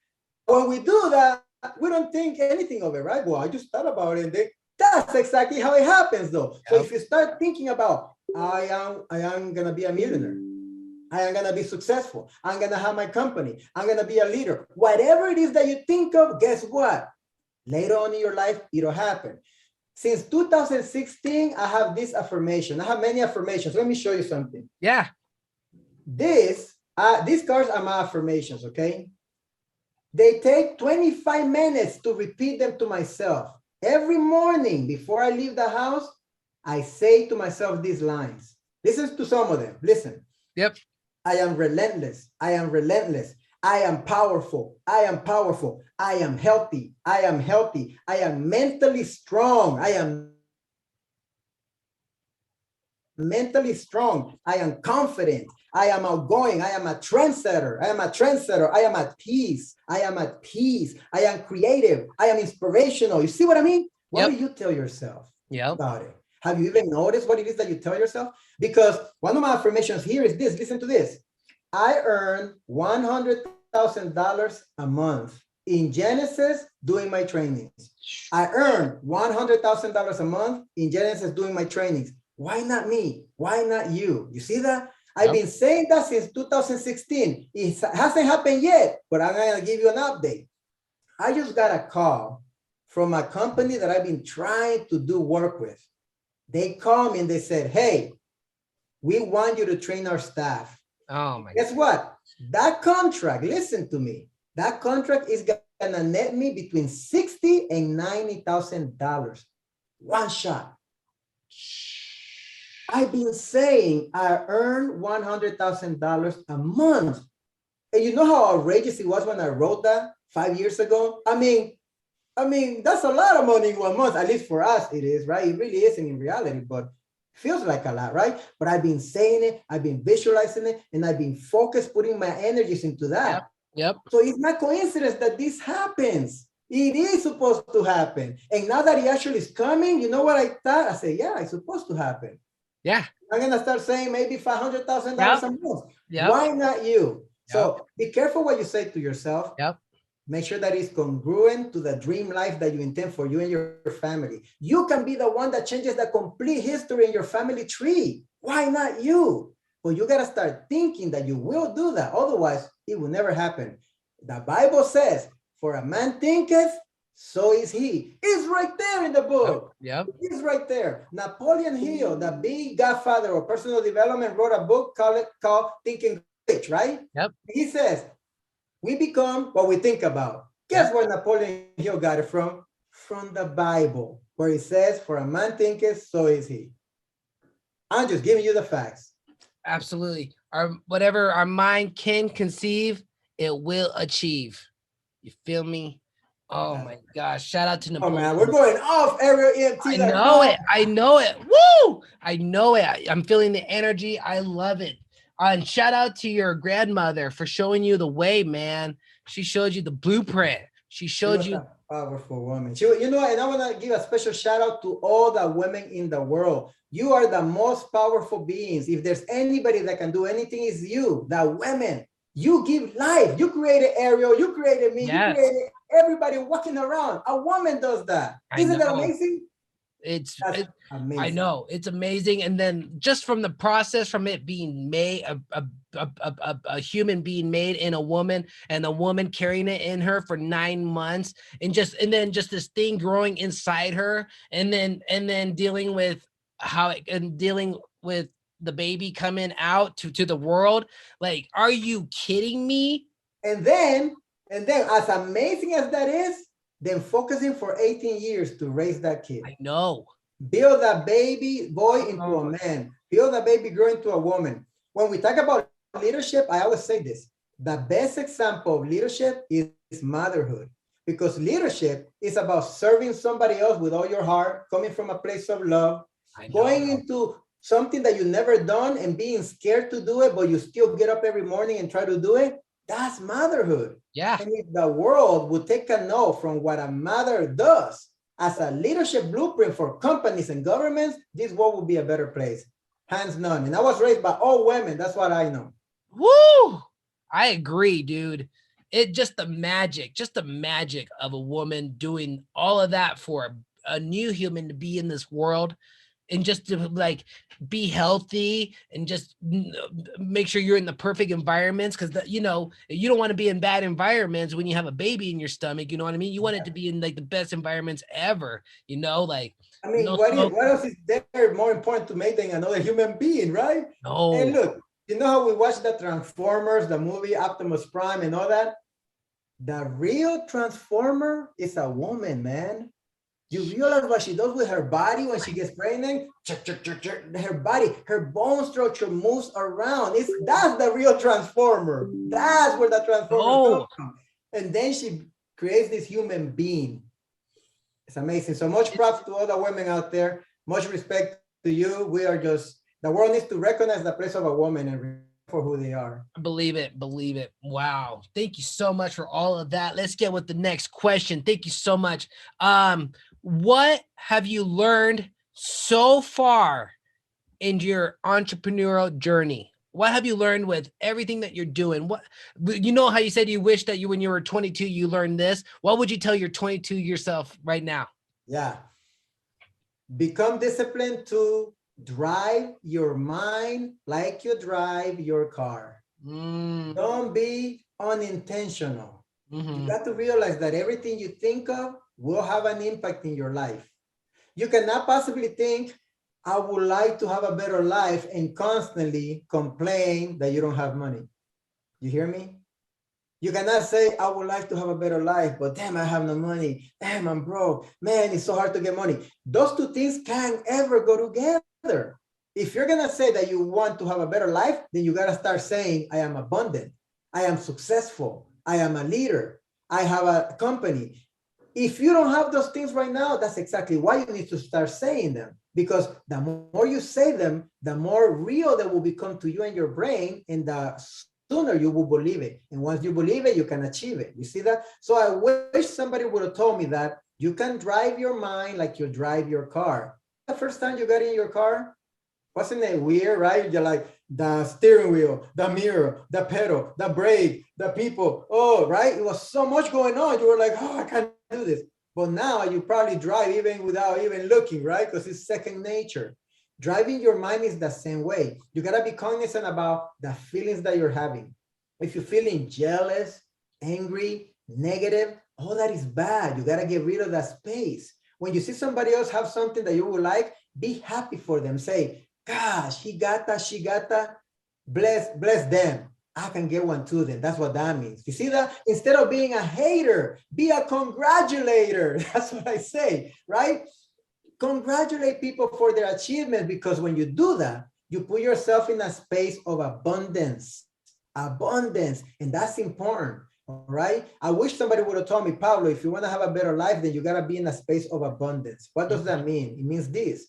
When we do that, we don't think anything of it, right? Well, I just thought about it. And that's exactly how it happens, though. So if you start thinking about, I am gonna be a millionaire. I am gonna be successful. I'm gonna have my company. I'm gonna be a leader. Whatever it is that you think of, guess what? Later on in your life, it'll happen. Since 2016, I have this affirmation. I have many affirmations. Let me show you something. Yeah. These cards are my affirmations, okay? They take 25 minutes to repeat them to myself. Every morning before I leave the house, I say to myself these lines. Listen to some of them. Listen. Yep. I am relentless. I am relentless. I am powerful. I am powerful. I am healthy. I am healthy. I am mentally strong. I am mentally strong. I am confident. I am outgoing. I am a trendsetter. I am a trendsetter. I am at peace. I am at peace. I am creative. I am inspirational. You see what I mean? What do you tell yourself about it? Have you even noticed what it is that you tell yourself? Because one of my affirmations here is this. Listen to this. I earn $100,000 a month in Genesis doing my trainings. I earn $100,000 a month in Genesis doing my trainings. Why not me? Why not you? You see that? I've been saying that since 2016. It hasn't happened yet, but I'm going to give you an update. I just got a call from a company that I've been trying to do work with. They called me and they said, hey, we want you to train our staff. Oh my Guess what? That contract, listen to me, that contract is gonna net me between $60,000 and $90,000. One shot. I've been saying I earn $100,000 a month. And you know how outrageous it was when I wrote that 5 years ago? I mean, that's a lot of money in 1 month, at least for us it is, right? It really isn't in reality, but feels like a lot, right? But I've been saying it, I've been visualizing it, and I've been focused, putting my energies into that. Yep. So it's not coincidence that this happens. It is supposed to happen. And now that it actually is coming, you know what I thought? I said, yeah, it's supposed to happen. Yeah. I'm going to start saying maybe $500,000 a month. Yep. Why not you? So be careful what you say to yourself. Yep. Make sure that it's congruent to the dream life that you intend for you and your family. You can be the one that changes the complete history in your family tree. Why not you? But you got to start thinking that you will do that. Otherwise, it will never happen. The Bible says, for a man thinketh, so is he. It's right there in the book. Yep. It's right there. Napoleon Hill, the big godfather of personal development, wrote a book called Thinking Rich, right? Yep. He says, we become what we think about. Guess where Napoleon Hill got it from? From the Bible, where it says, for a man thinketh, so is he. I'm just giving you the facts. Absolutely. Whatever our mind can conceive, it will achieve. You feel me? Oh my gosh. Shout out to Napoleon. Oh man, we're going off Ariel EMT. I know it. I know it. Woo! I know it. I'm feeling the energy. I love it. And shout out to your grandmother for showing you the way, man. She showed you the blueprint. She showed you. A powerful woman. You know, and I want to give a special shout out to all the women in the world. You are the most powerful beings. If there's anybody that can do anything, it's you, the women. You give life. You created Ariel. You created me. Yes. You created everybody walking around. A woman does that. Isn't that amazing? It's amazing. I know it's amazing. And then just from the process, from it being made, a human being made in a woman, and the woman carrying it in her for 9 months, and then just this thing growing inside her, and then dealing with dealing with the baby coming out to the world. Like, are you kidding me? And then as amazing as that is, then focusing for 18 years to raise that kid. I know. Build that baby boy into a man. Build that baby girl into a woman. When we talk about leadership, I always say this. The best example of leadership is motherhood. Because leadership is about serving somebody else with all your heart, coming from a place of love, going into something that you never done and being scared to do it, but you still get up every morning and try to do it, that's motherhood. Yeah. And if the world would take a note from what a mother does as a leadership blueprint for companies and governments, this world would be a better place. Hands down. And I was raised by all women. That's what I know. Woo! I agree, dude. It just the magic of a woman doing all of that for a new human to be in this world and just to like be healthy and just make sure you're in the perfect environments, because you know you don't want to be in bad environments when you have a baby in your stomach. You know what I mean? You want it to be in like the best environments ever. You know, like I mean, no what smoke. else is there more important to make than another human being, right? And No. look, you know how we watch the Transformers, the movie Optimus Prime and all that? The real Transformer is a woman, man. You realize what she does with her body when she gets pregnant? Her body, her bone structure moves around. That's the real Transformer. That's where the Transformers come No. from. And then she creates this human being. It's amazing. So much props to all the women out there. Much respect to you. We are just, the world needs to recognize the place of a woman and for who they are. Believe it. Believe it. Wow. Thank you so much for all of that. Let's get with the next question. Thank you so much. What have you learned so far in your entrepreneurial journey? What have you learned with everything that you're doing? What, you know how you said you wish that you, when you were 22, you learned this. What would you tell your 22 yourself right now? Yeah. Become disciplined to drive your mind like you drive your car. Don't be unintentional. You got to realize that everything you think of will have an impact in your life. You cannot possibly think, I would like to have a better life and constantly complain that you don't have money. You hear me? You cannot say, I would like to have a better life, but damn, I have no money. Damn, I'm broke. Man, it's so hard to get money. Those two things can't ever go together. If you're going to say that you want to have a better life, then you got to start saying, I am abundant. I am successful. I am a leader. I have a company. If you don't have those things right now, that's exactly why you need to start saying them. Because the more you say them, the more real they will become to you and your brain, and the sooner you will believe it. And once you believe it, you can achieve it. You see that? So I wish somebody would have told me that you can drive your mind like you drive your car. The first time you got in your car, wasn't it weird, right? You're like, the steering wheel, the mirror, the pedal, the brake, the people. Oh, right? It was so much going on. You were like, oh, I can't do this. But now you probably drive even without even looking, right? Because it's second nature. Driving your mind is the same way. You got to be cognizant about the feelings that you're having. If you're feeling jealous, angry, negative, all that is bad. You got to get rid of that space. When you see somebody else have something that you would like, be happy for them. Say, gosh, he got that, she got that. Bless them. I can get one too then. That's what that means. You see that? Instead of being a hater, be a congratulator. That's what I say, right? Congratulate people for their achievements, because when you do that, you put yourself in a space of abundance. Abundance. And that's important. All right. I wish somebody would have told me, Pablo, if you want to have a better life, then you got to be in a space of abundance. What does that mean? It means this.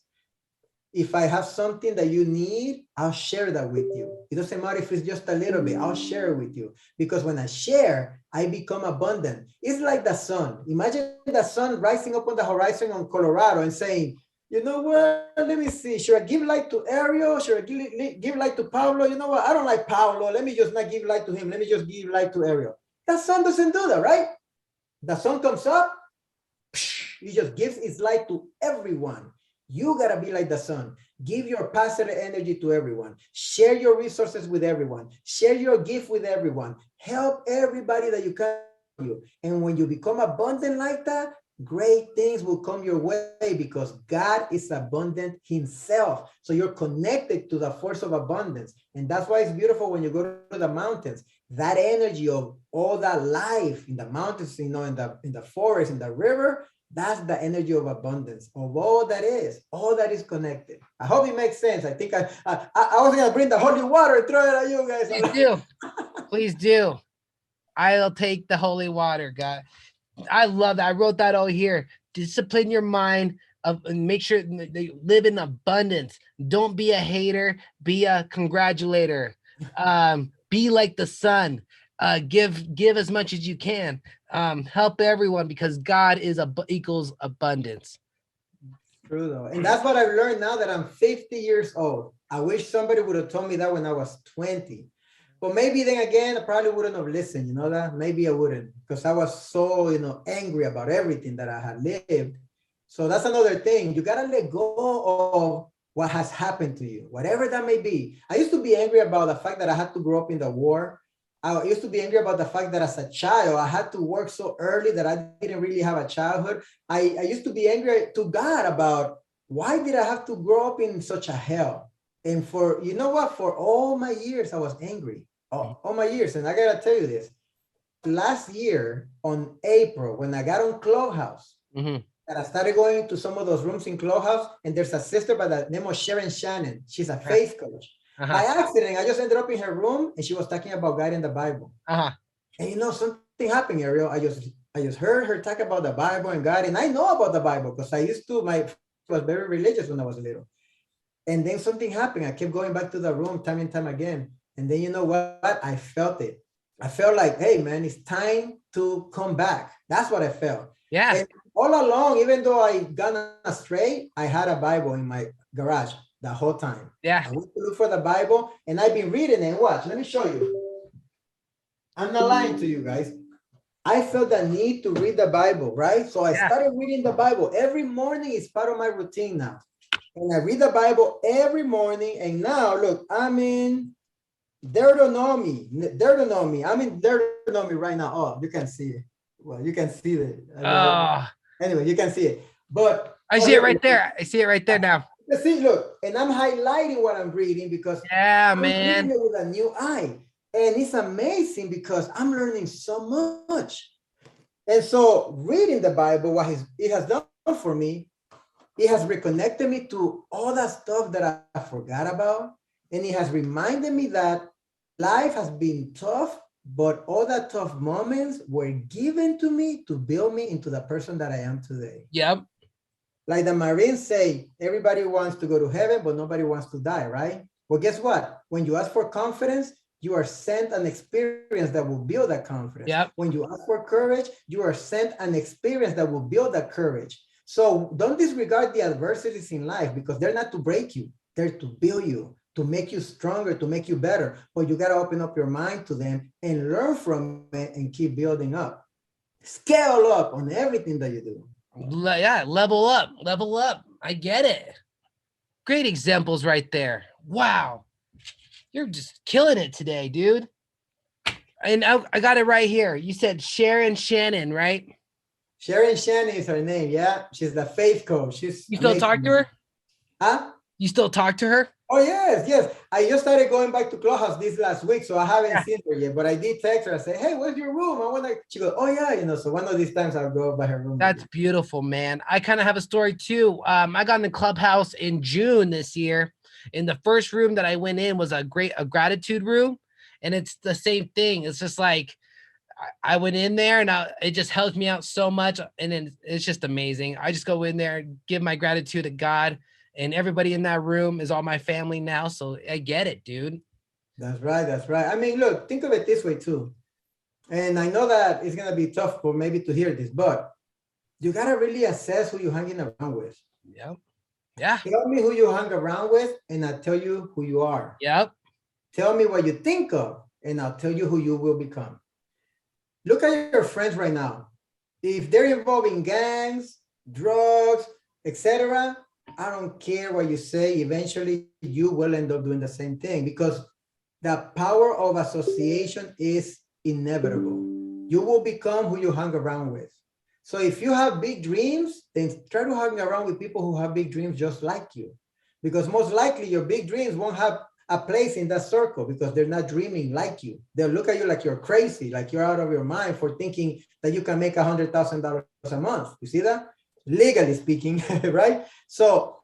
If I have something that you need, I'll share that with you. It doesn't matter if it's just a little bit, I'll share it with you. Because when I share, I become abundant. It's like the sun. Imagine the sun rising up on the horizon on Colorado and saying, you know what, let me see, should I give light to Ariel? Should I give light to Pablo? You know what, I don't like Pablo. Let me just not give light to him. Let me just give light to Ariel. The sun doesn't do that, right? The sun comes up, it just gives its light to everyone. You got to be like the sun. Give your positive energy to everyone. Share your resources with everyone. Share your gift with everyone. Help everybody that you can. And when you become abundant like that, great things will come your way, because God is abundant himself. So you're connected to the force of abundance. And that's why it's beautiful when you go to the mountains. That energy of all that life in the mountains, you know, in the forest, in the river, that's the energy of abundance, of all that is connected. I hope it makes sense. I think I was going to bring the holy water and throw it at you guys. Please do. Please do. I'll take the holy water, God. I love that. I wrote that all here. Discipline your mind and make sure they live in abundance. Don't be a hater, be a congratulator. Be like the sun. Give as much as you can. Help everyone because God is equals abundance. True though. And that's what I've learned now that I'm 50 years old. I wish somebody would have told me that when I was 20. But maybe then again, I probably wouldn't have listened, you know that? Maybe I wouldn't, because I was so, angry about everything that I had lived. So that's another thing. You gotta let go of what has happened to you, whatever that may be. I used to be angry about the fact that I had to grow up in the war. I used to be angry about the fact that as a child, I had to work so early that I didn't really have a childhood. I used to be angry to God about why did I have to grow up in such a hell? And for, you know what, for all my years, I was angry. All my years. And I gotta tell you this. Last year on April, when I got on Clubhouse, and I started going to some of those rooms in Clubhouse, and there's a sister by the name of Sharon Shannon. She's a faith coach. By accident, I just ended up in her room, and she was talking about God in the Bible. And something happened, Ariel. I just heard her talk about the Bible and God, and I know about the Bible because I was very religious when I was little. And then something happened. I kept going back to the room time and time again. And then you know what? I felt it. I felt like, hey, man, it's time to come back. That's what I felt. Yeah. And all along, even though I got astray, I had a Bible in my garage the whole time. Yeah. I went to look for the Bible, and I've been reading it. Watch, let me show you. I'm not lying to you guys. I felt the need to read the Bible, right? So I started reading the Bible. Every morning is part of my routine now. And I read the Bible every morning. And now, look, I'm in Deuteronomy. I'm in Deuteronomy right now. Oh, you can see it. Well, you can see it. Anyway, you can see it. But I see it right there. I see it right there now. See, look, and I'm highlighting what I'm reading because I'm reading it with a new eye. And it's amazing because I'm learning so much. And so reading the Bible, what it has done for me, it has reconnected me to all that stuff that I forgot about. And it has reminded me that life has been tough, but all the tough moments were given to me to build me into the person that I am today. Yep. Like the Marines say, everybody wants to go to heaven, but nobody wants to die, right? Well, guess what? When you ask for confidence, you are sent an experience that will build that confidence. Yep. When you ask for courage, you are sent an experience that will build that courage. So don't disregard the adversities in life because they're not to break you. They're to build you, to make you stronger, to make you better. But you got to open up your mind to them and learn from it and keep building up. Scale up on everything that you do. Yeah, level up. I get it. Great examples right there. Wow. You're just killing it today, dude. And I got it right here. You said Sharon Shannon, right? Sharon Shannon is her name, yeah. She's the faith coach. You still talk to her? Huh? You still talk to her? Oh, yes. I just started going back to Clubhouse this last week, so I haven't seen her yet. But I did text her. I said, hey, where's your room? I want to. She goes, oh, yeah. So one of these times I'll go by her room. That's beautiful, man. I kind of have a story, too. I got in the Clubhouse in June this year. And the first room that I went in was a gratitude room. And it's the same thing. It's just like, I went in there and it just helped me out so much. And then it's just amazing. I just go in there and give my gratitude to God. And everybody in that room is all my family now. So I get it, dude. That's right. I mean, look, think of it this way, too. And I know that it's going to be tough for maybe to hear this, but you got to really assess who you're hanging around with. Yep. Yeah. Tell me who you hang around with, and I'll tell you who you are. Yep. Tell me what you think of, and I'll tell you who you will become. Look at your friends right now. If they're involved in gangs, drugs, etc., I don't care what you say. Eventually, you will end up doing the same thing because the power of association is inevitable. You will become who you hang around with. So if you have big dreams, then try to hang around with people who have big dreams just like you. Because most likely your big dreams won't have a place in that circle because they're not dreaming like you. They'll look at you like you're crazy, like you're out of your mind for thinking that you can make $100,000 a month. You see that? Legally speaking, right? So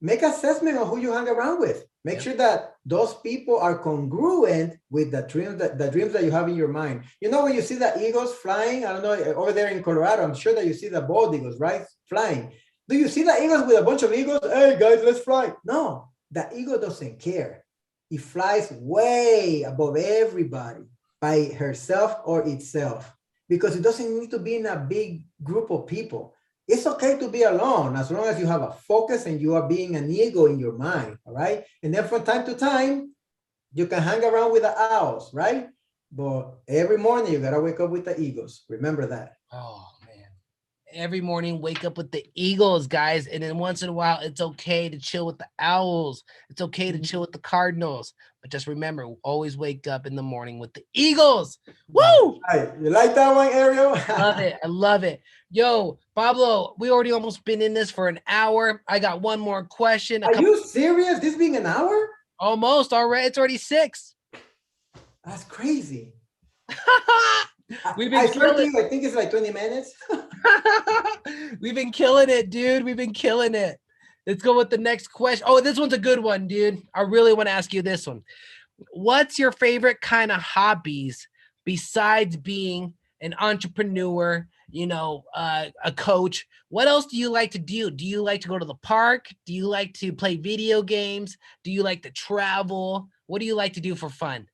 make assessment of who you hang around with. Make sure that those people are congruent with the dreams that you have in your mind. You know, when you see the eagles flying, I don't know, over there in Colorado, I'm sure that you see the bald eagles, right? Flying. Do you see the eagles with a bunch of eagles? Hey guys, let's fly. No, the eagle doesn't care. It flies way above everybody by herself or itself because it doesn't need to be in a big group of people. It's okay to be alone as long as you have a focus and you are being an eagle in your mind. All right. And then from time to time, you can hang around with the owls, right? But every morning you gotta wake up with the eagles. Remember that. Oh man. Every morning, wake up with the Eagles, guys. And then once in a while, it's okay to chill with the Owls. It's okay to chill with the Cardinals. But just remember, always wake up in the morning with the Eagles. Woo! Right. You like that one, Ariel? Love it. I love it. Yo, Pablo, we already almost been in this for an hour. I got one more question. Are you serious? This being an hour? Almost already. It's already 6. That's crazy. We've I been swear to killing. you, I think it's like 20 minutes. We've been killing it, dude. We've been killing it. Let's go with the next question. Oh, this one's a good one, dude. I really want to ask you this one. What's your favorite kind of hobbies besides being an entrepreneur, a coach? What else do you like to do? Do you like to go to the park? Do you like to play video games? Do you like to travel? What do you like to do for fun?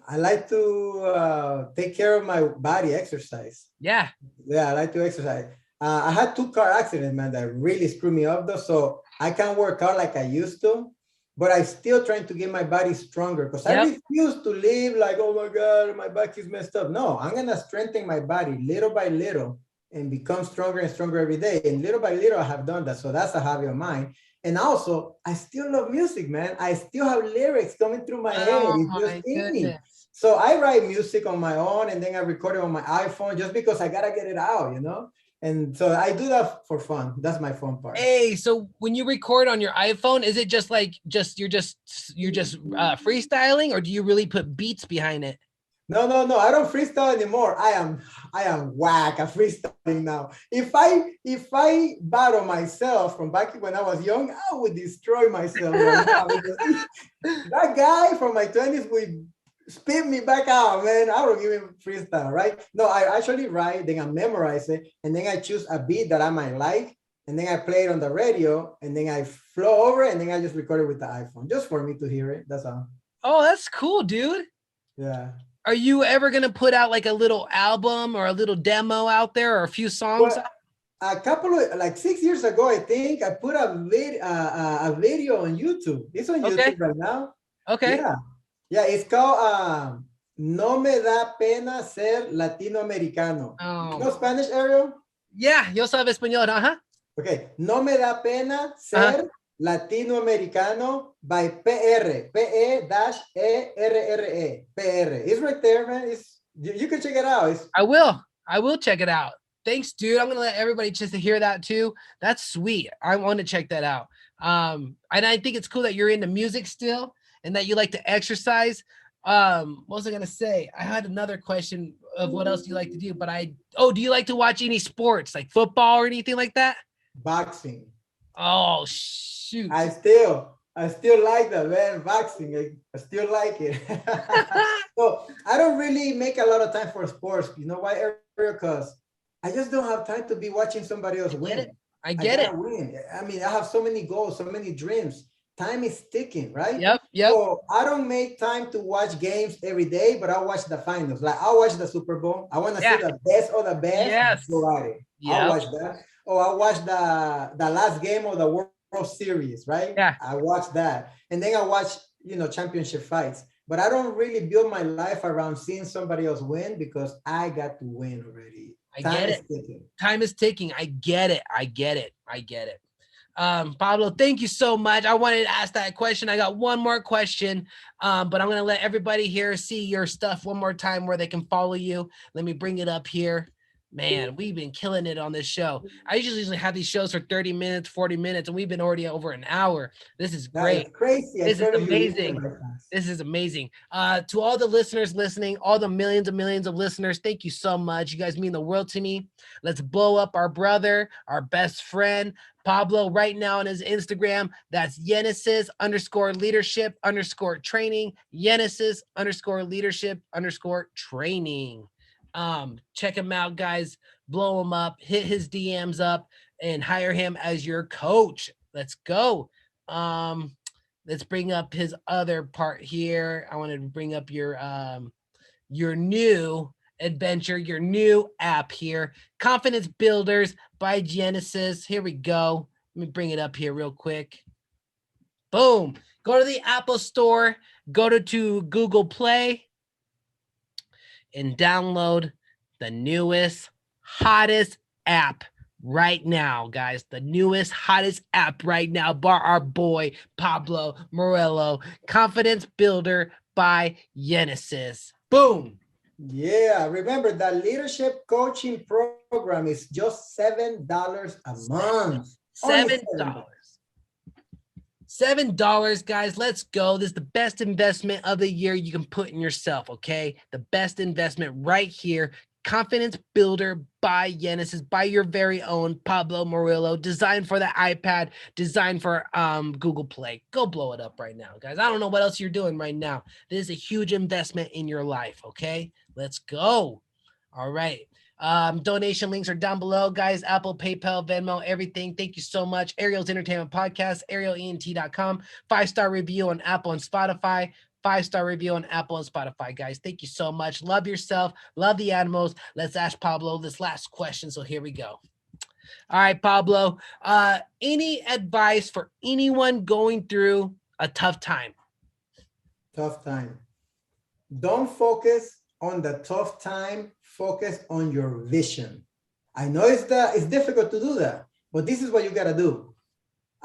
I like to take care of my body, exercise. Yeah. Yeah, I like to exercise. I had 2 car accidents, man, that really screwed me up though. So I can't work out like I used to, but I still trying to get my body stronger because I refuse to live like, oh my God, my back is messed up. No, I'm gonna strengthen my body little by little and become stronger and stronger every day. And little by little, I have done that. So that's a hobby of mine. And also, I still love music, man. I still have lyrics coming through my head. It's just in me. So I write music on my own and then I record it on my iPhone just because I gotta get it out. And so I do that for fun. That's my fun part. Hey, so when you record on your iPhone, is it just like you're just freestyling, or do you really put beats behind it? No. I don't freestyle anymore. I am whack at freestyling now. If I battle myself from back when I was young, I would destroy myself right now because that guy from my 20s would spit me back out, man. I don't even freestyle, right? No, I actually write, then I memorize it, and then I choose a beat that I might like, and then I play it on the radio, and then I flow over it, and then I just record it with the iPhone, just for me to hear it. That's all. Oh, that's cool, dude. Yeah. Are you ever gonna put out like a little album or a little demo out there or a few songs? Well, a couple of like 6 years ago, I think I put a video on YouTube. It's on YouTube right now. Okay. Yeah, it's called No Me Da Pena Ser Latinoamericano. You know Spanish, Ariel? Yeah, yo sabe español, Okay, No Me Da Pena Ser Latinoamericano by PR, P-E-R-R-E, PR. It's right there, man. You can check it out. I will check it out. Thanks, dude. I'm gonna let everybody just hear that too. That's sweet. I want to check that out. And I think it's cool that you're into music still and that you like to exercise. What was I gonna say? I had another question of what else do you like to do, but do you like to watch any sports like football or anything like that? Boxing. Oh shoot. I still like that, man. Boxing. I still like it. So I don't really make a lot of time for sports. You know why, Eric? Because I just don't have time to be watching somebody else win. I get it. Win. I mean, I have so many goals, so many dreams. Time is ticking, right? Yep. So I don't make time to watch games every day, but I'll watch the finals. Like I'll watch the Super Bowl. I want to see the best of the best. Yes. I'll watch that. Oh, I watched the last game of the World Series, right? Yeah. I watched that. And then I watch, championship fights. But I don't really build my life around seeing somebody else win because I got to win already. Time is ticking. I get it. Pablo, thank you so much. I wanted to ask that question. I got one more question, but I'm going to let everybody here see your stuff one more time where they can follow you. Let me bring it up here. Man, we've been killing it on this show. I usually have these shows for 30 minutes, 40 minutes, and we've been already over an hour. This is great. Crazy. This is amazing. This is amazing. To all the listeners listening, all the millions and millions of listeners, thank you so much. You guys mean the world to me. Let's blow up our brother, our best friend, Pablo, right now on his Instagram. That's Yenesis_leadership_training. Yenesis_leadership_training. Check him out, guys. Blow him up, hit his DMs up, and hire him as your coach. Let's go. Let's bring up his other part here. I wanted to bring up your new adventure, your new app here, Confidence Builders by Genesis. Here we go. Let me bring it up here real quick. Boom. Go to the Apple Store, go to Google Play, and download the newest, hottest app right now, guys. The newest, hottest app right now by our boy Pablo Murillo, Confidence Builder by Genesis. Boom. Yeah, remember that leadership coaching program is just $7 a month. Only $7. $7, guys. Let's go. This is the best investment of the year you can put in yourself, okay? The best investment right here. Confidence Builder by Genesis, by your very own Pablo Murillo, designed for the iPad, designed for Google Play. Go blow it up right now, guys. I don't know what else you're doing right now. This is a huge investment in your life, okay? Let's go. All right. Donation links are down below, guys. Apple, PayPal, Venmo, everything. Thank you so much. Ariel's Entertainment Podcast, arielent.com. 5-star review on Apple and Spotify. 5-star review on Apple and Spotify, guys. Thank you so much. Love yourself. Love the animals. Let's ask Pablo this last question. So here we go. All right, Pablo. Any advice for anyone going through a tough time? Tough time. Don't focus on the tough time. Focus on your vision. I know it's difficult to do that, but this is what you got to do.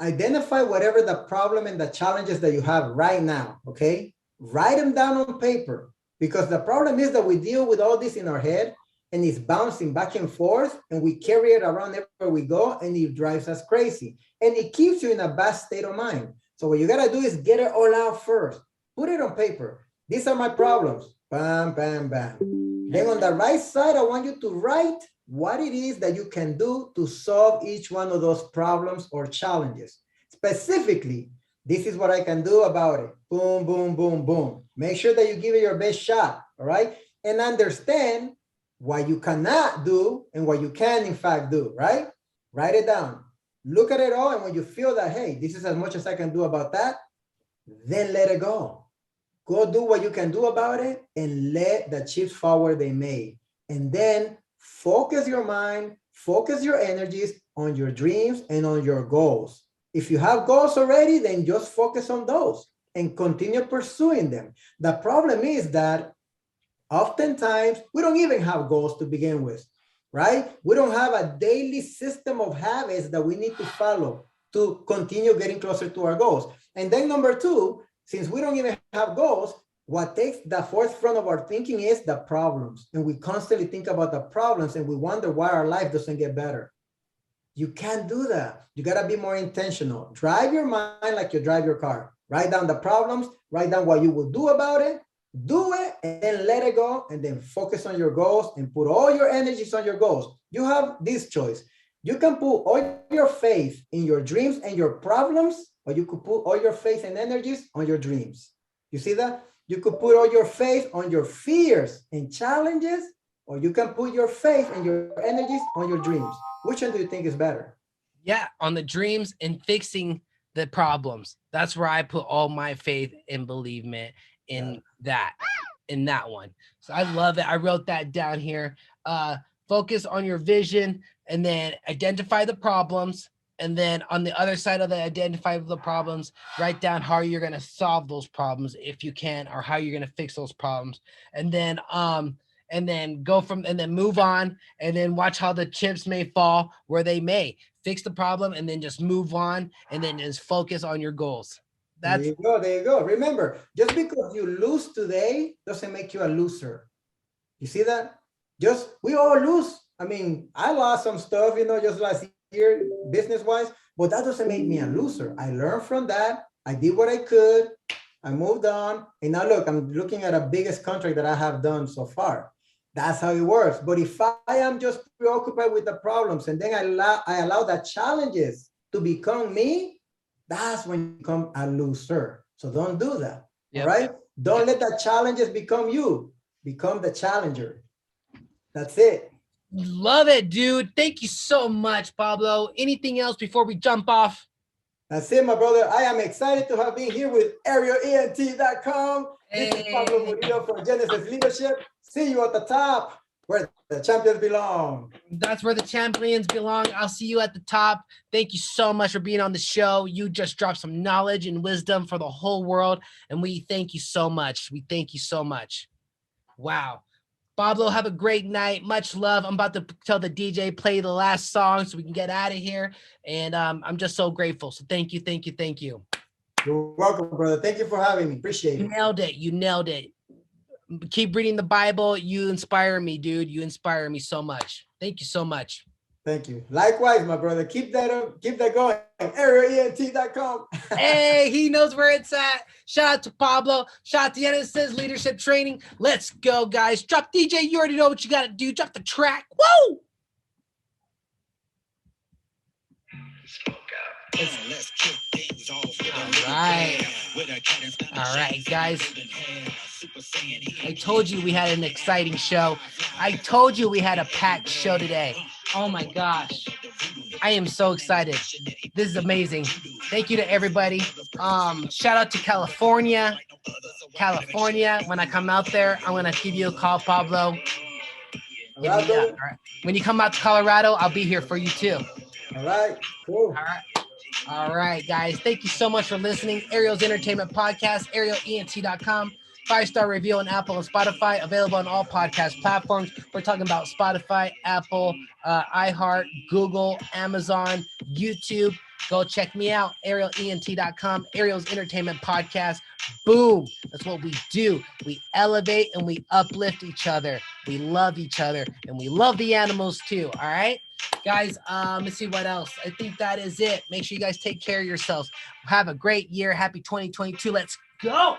Identify whatever the problem and the challenges that you have right now, okay? Write them down on paper, because the problem is that we deal with all this in our head and it's bouncing back and forth, and we carry it around everywhere we go, and it drives us crazy. And it keeps you in a bad state of mind. So what you got to do is get it all out first. Put it on paper. These are my problems. Bam, bam, bam. Then on the right side, I want you to write what it is that you can do to solve each one of those problems or challenges. Specifically, this is what I can do about it. Boom, boom, boom, boom. Make sure that you give it your best shot, all right? And understand what you cannot do and what you can, in fact, do, right? Write it down. Look at it all, and when you feel that, hey, this is as much as I can do about that, then let it go. Go do what you can do about it and let the chips fall where they may. And then focus your mind, focus your energies on your dreams and on your goals. If you have goals already, then just focus on those and continue pursuing them. The problem is that oftentimes we don't even have goals to begin with, right? We don't have a daily system of habits that we need to follow to continue getting closer to our goals. And then number two, since we don't even have goals, what takes the forefront of our thinking is the problems. And we constantly think about the problems and we wonder why our life doesn't get better. You can't do that. You got to be more intentional. Drive your mind like you drive your car. Write down the problems, write down what you will do about it, do it, and then let it go, and then focus on your goals and put all your energies on your goals. You have this choice. You can put all your faith in your dreams and your problems, or you could put all your faith and energies on your dreams. You see that? You could put all your faith on your fears and challenges, or you can put your faith and your energies on your dreams. Which one do you think is better? Yeah, on the dreams and fixing the problems. That's where I put all my faith and believement in that one. So I love it. I wrote that down here. Focus on your vision, and then identify the problems. And then on the other side of the identify the problems, write down how you're going to solve those problems if you can, or how you're going to fix those problems. And then go from, and then move on, and then watch how the chips may fall where they may. Fix the problem and then just move on, and then just focus on your goals. There you go. There you go. Remember, just because you lose today doesn't make you a loser. You see that? We all lose. I mean, I lost some stuff, just last year, business-wise, but that doesn't make me a loser. I learned from that. I did what I could. I moved on. And now look, I'm looking at the biggest contract that I have done so far. That's how it works. But if I am just preoccupied with the problems, and then I allow the challenges to become me, that's when you become a loser. So don't do that. Yep. All right? Don't let the challenges become you. Become the challenger. That's it. Love it, dude. Thank you so much, Pablo. Anything else before we jump off? That's it, my brother. I am excited to have been here with ArielENT.com. This is Pablo Murillo for Genesis Leadership. See you at the top where the champions belong. That's where the champions belong. I'll see you at the top. Thank you so much for being on the show. You just dropped some knowledge and wisdom for the whole world, and we thank you so much. We thank you so much. Wow. Pablo, have a great night. Much love. I'm about to tell the DJ play the last song so we can get out of here. And I'm just so grateful. So thank you, thank you, thank you. You're welcome, brother. Thank you for having me. Appreciate it. You nailed it. You nailed it. Keep reading the Bible. You inspire me, dude. You inspire me so much. Thank you so much. Thank you. Likewise, my brother. Keep that up. Keep that going. ArielENT.com. Hey, he knows where it's at. Shout out to Pablo. Shout out to Genesis Leadership Training. Let's go, guys. Drop DJ. You already know what you got to do. Drop the track. Woo! All right, guys. I told you we had an exciting show. I told you we had a packed show today. Oh my gosh. I am so excited. This is amazing. Thank you to everybody. Shout out to California. When I come out there, I'm going to give you a call, Pablo. All right. When you come out to Colorado, I'll be here for you too. All right. Cool. All right, guys. Thank you so much for listening. Ariel's Entertainment Podcast, ArielENT.com. 5-star review on Apple and Spotify, available on all podcast platforms. We're talking about Spotify, Apple, iHeart, Google, Amazon, YouTube. Go check me out, ArielENT.com, Ariel's Entertainment Podcast. Boom. That's what we do. We elevate and we uplift each other. We love each other and we love the animals too. All right, guys. Let's see what else. I think that is it. Make sure you guys take care of yourselves. Have a great year. Happy 2022. Let's go.